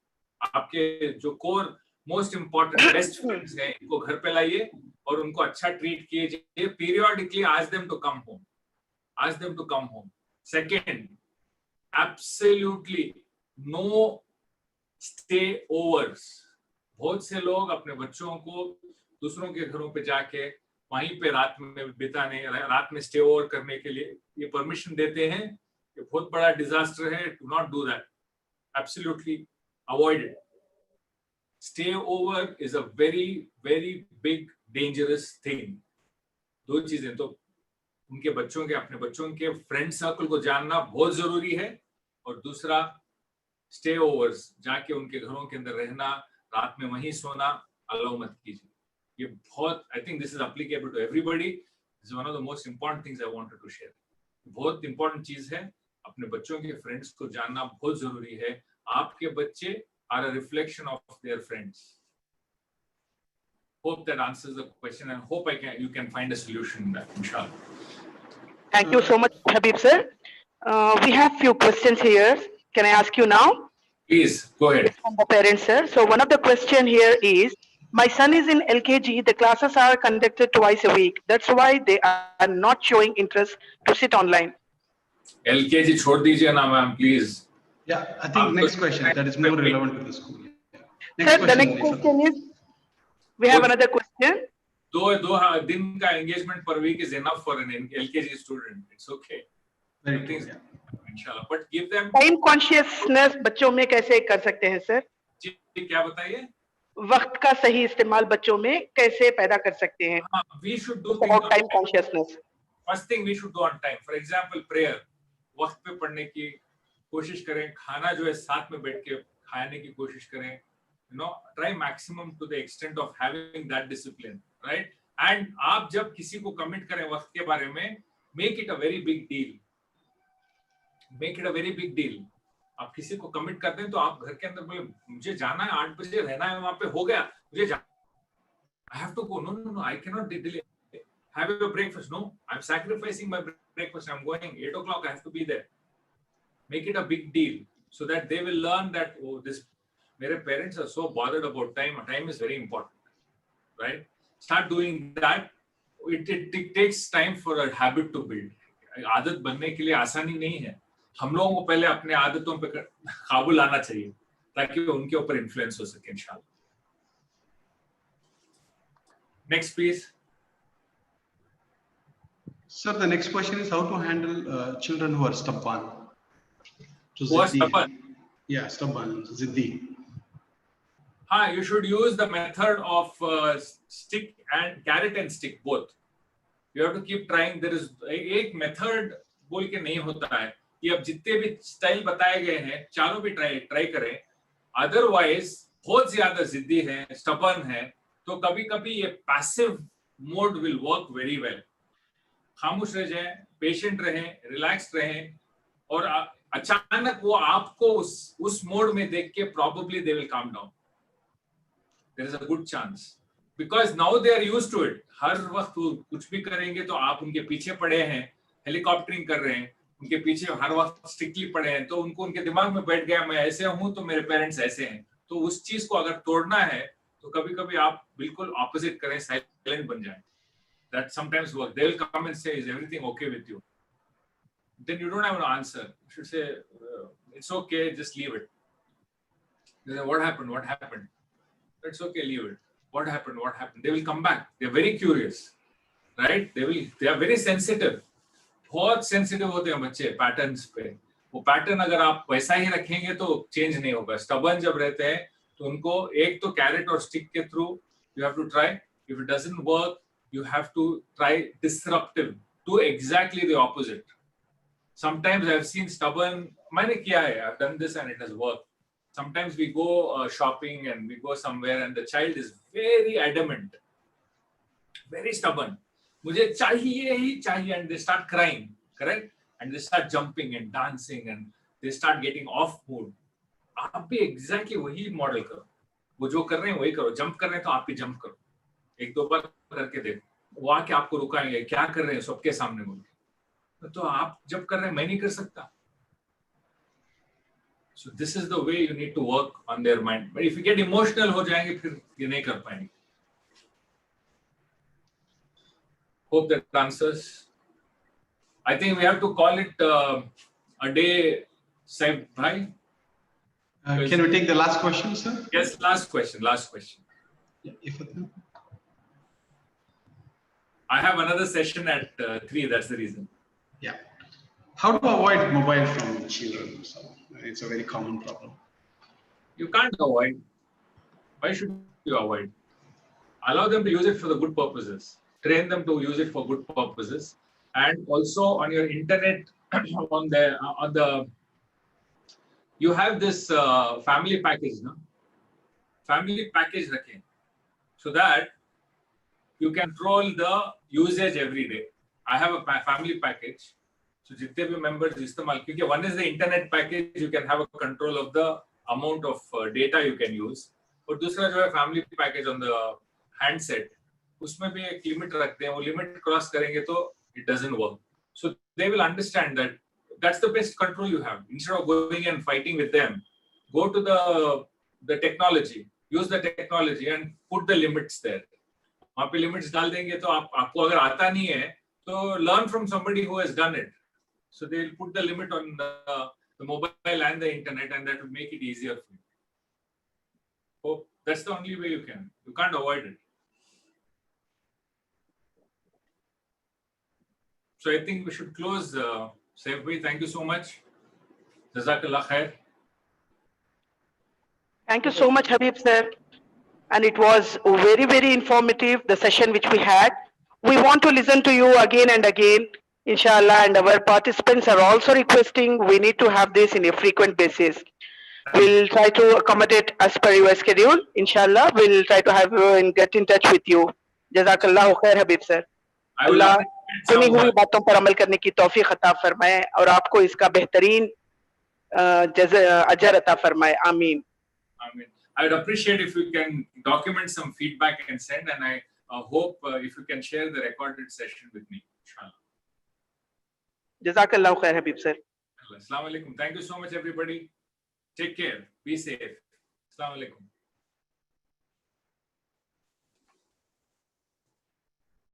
आपके जो core most important best friends हैं इनको घर पे लाइए और उनको अच्छा ट्रीट कीजिए. Periodically ask them to come home. Ask them to come home. Second, absolutely no stay-overs. बहुत से लोग अपने बच्चों को दूसरों के घरों पे जाके वहीं पे रात में बिताने, रात में स्टे ओवर करने के लिए ये परमिशन देते हैं. ये बहुत बड़ा डिजास्टर है. Do not do that. Absolutely avoid it. Stay over is a very, very big dangerous thing. दो चीजें तो उनके बच्चों के अपने बच्चों के फ्रेंड सर्कल को जानना बहुत जरूरी है और दूसरा स्टे ओवर्स जाके उनके घरों के अंदर रहना, रात में वहीं सोना अलाउ मत कीजिए. ये बहुत I think this is applicable to everybody. This is one of the most important things I wanted to share. बहुत इंपॉर्टेंट चीज है. अपने बच्चों के फ्रेंड्स को जानना बहुत जरूरी है. आपके बच्चे are a reflection of their friends. Hope that answers the question and hope you can find a solution in that, inshallah. Thank you so much, Habib sir. We have few questions here. Can I ask you now? Please, go ahead. From the parents, sir. So one of the question here is, my son is in LKG. The classes are conducted twice a week. That's why they are not showing interest to sit online. LKG छोड़ दीजिए ना ma'am, please. Yeah, I think next question that is more relevant to the school. Sir, the next question is, we have another question. दो दिन का engagement per week is enough for an LKG student. It's okay. Very things, inshallah. But give them time consciousness बच्चों में कैसे कर सकते हैं sir? जी, क्या बताइए? वक्त का सही इस्तेमाल बच्चों में कैसे पैदा कर सकते हैं? We should do about time consciousness. First thing we should do on time. For example, prayer. वक्त पे पढ़ने की कोशिश करें. खाना जो है साथ में बैठ के खाने की कोशिश करें. Try maximum to the extent of having that discipline, right? And आप जब किसी को commit करें वक्त के बारे में, make it a very big deal. Make it a very big deal. आप किसी को commit करते हैं तो आप घर के अंदर बोले मुझे जाना है 8 बजे रहना है वहाँ पे हो गया मुझे I have to go. No, I cannot delay. Have your breakfast. No, I'm sacrificing my breakfast. I'm going 8 o'clock. I have to be there. Make it a big deal so that they will learn that मेरे parents are so bothered about time. Time is very important, right? Start doing that. It takes time for a habit to build. आदत बनने के लिए आसानी नहीं है. हम लोगों को पहले अपने आदतों पे काबू लाना चाहिए ताकि उनके ऊपर इन्फ्लुएंस हो सके इंशाल्लाह. Next, please. Sir, the next question is how to handle children who are stubborn. Who are stubborn? Yeah, stubborn, ziddi. You should use the method of stick and carrot and stick both. You have to keep trying. There is एक method बोल के नहीं होता है. ये अब जितने भी स्टाइल बताए गए हैं चारों भी ट्राई करें. Otherwise बहुत ज्यादा जिद्दी है, stubborn है, तो कभी-कभी ये passive mode will work very well. खामोश रह जाएं, patient रहें, relaxed रहें और अचानक वो आपको उस मोड में देख के probably they will calm down. There is a good chance because now they are used to it. हर वक्त वो कुछ भी करेंगे तो आप उनके पीछे पड़े हैं, हेलीकॉप्टरिंग कर रहे हैं, उनके पीछे हर वक्त स्ट्रिक्टली पड़े हैं, तो उनको उनके दिमाग में बैठ गया मैं ऐसे हूं तो मेरे पेरेंट्स ऐसे हैं। तो उस चीज को अगर तोड़ना है तो कभी कभी आप बिल्कुल ऑपोजिट करें, साइलेंट बन जाएं। That sometimes work. They will come and say, "Is everything okay with you?" Then you don't have an answer. You should say, "It's okay. Just leave it." They say, "What happened? What happened?" It's okay. Leave it. What happened? What happened? They will come back. They are very curious, right? They are very sensitive. बहुत sensitive होते हैं बच्चे patterns पे। वो pattern अगर आप वैसा ही रखेंगे तो change नहीं होगा। Stubborn जब रहते हैं तो उनको एक तो carrot और stick के through you have to try. If it doesn't work, you have to try disruptive. Do exactly the opposite. Sometimes I've seen stubborn. मैंने किया है. I've done this and it has worked. Sometimes we go shopping and we go somewhere and the child is very adamant, very stubborn. मुझे चाहिए ही चाहिए, and they start crying, correct? And they start jumping and dancing and they start getting off mood. आप भी exactly वही model करो. वो जो कर रहे हैं वही करो. जंप कर रहे हैं तो आप भी जंप करो. एक दो बार करके देखो. वो आके आपको रुकाएंगे. क्या कर रहे हैं सबके सामने बोल के. तो आप जब कर रहे हैं मैं नहीं कर सकता. So this is the way you need to work on their mind. But if you get emotional हो जाएंगे फिर ये नहीं कर पाएंगे. Hope that answers. I think we have to call it a day, Saib Bhai. Can we take the last question, sir? Yes, last question. Yeah, if I have another session at 3, that's the reason. Yeah. How to avoid mobile from children? So it's a very common problem. You can't avoid. Why should you avoid? Allow them to use it for the good purposes. Train them to use it for good purposes. And also on your internet, on the you have this family package, no? Family package रखें, so that you can control the usage every day. I have a family package. So जितने भी members इस्तेमाल, क्योंकि one is the internet package, you can have a control of the amount of data you can use. और दूसरा जो है family package on the handset, उसमें भी एक limit रखते हैं. वो limit cross करेंगे तो it doesn't work. So they will understand that that's the best control you have. Instead of going and fighting with them, go to the technology, use the technology and put the limits there. वहाँ पे limits डाल देंगे तो आपको अगर आता नहीं है तो learn from somebody who has done it. So they will put the limit on the mobile and the internet, and that will make it easier for you. So that's the only way you can. You can't avoid it. So I think we should close. Saif bhai, thank you so much. Jazakallah khair. Thank you so much, Habib sir. And it was very, very informative, the session which we had. We want to listen to you again and again, inshallah, and our participants are also requesting we need to have this in a frequent basis. We'll try to accommodate as per your schedule, inshallah. We'll try to have you and get in touch with you. Jazakallah khair, Habib sir. Allah सुनी हुई बातों पर अमल करने की तौफीक अता फरमाए और आपको इसका बेहतरीन अजर अता फरमाए. आमीन. Amen. I would appreciate if you can document some feedback and send, and I hope if you can share the recorded session with me, inshallah. Jazakallah khair, Habib sir. Assalamu alaikum. Thank you so much, everybody. Take care. Be safe. Assalamu alaikum.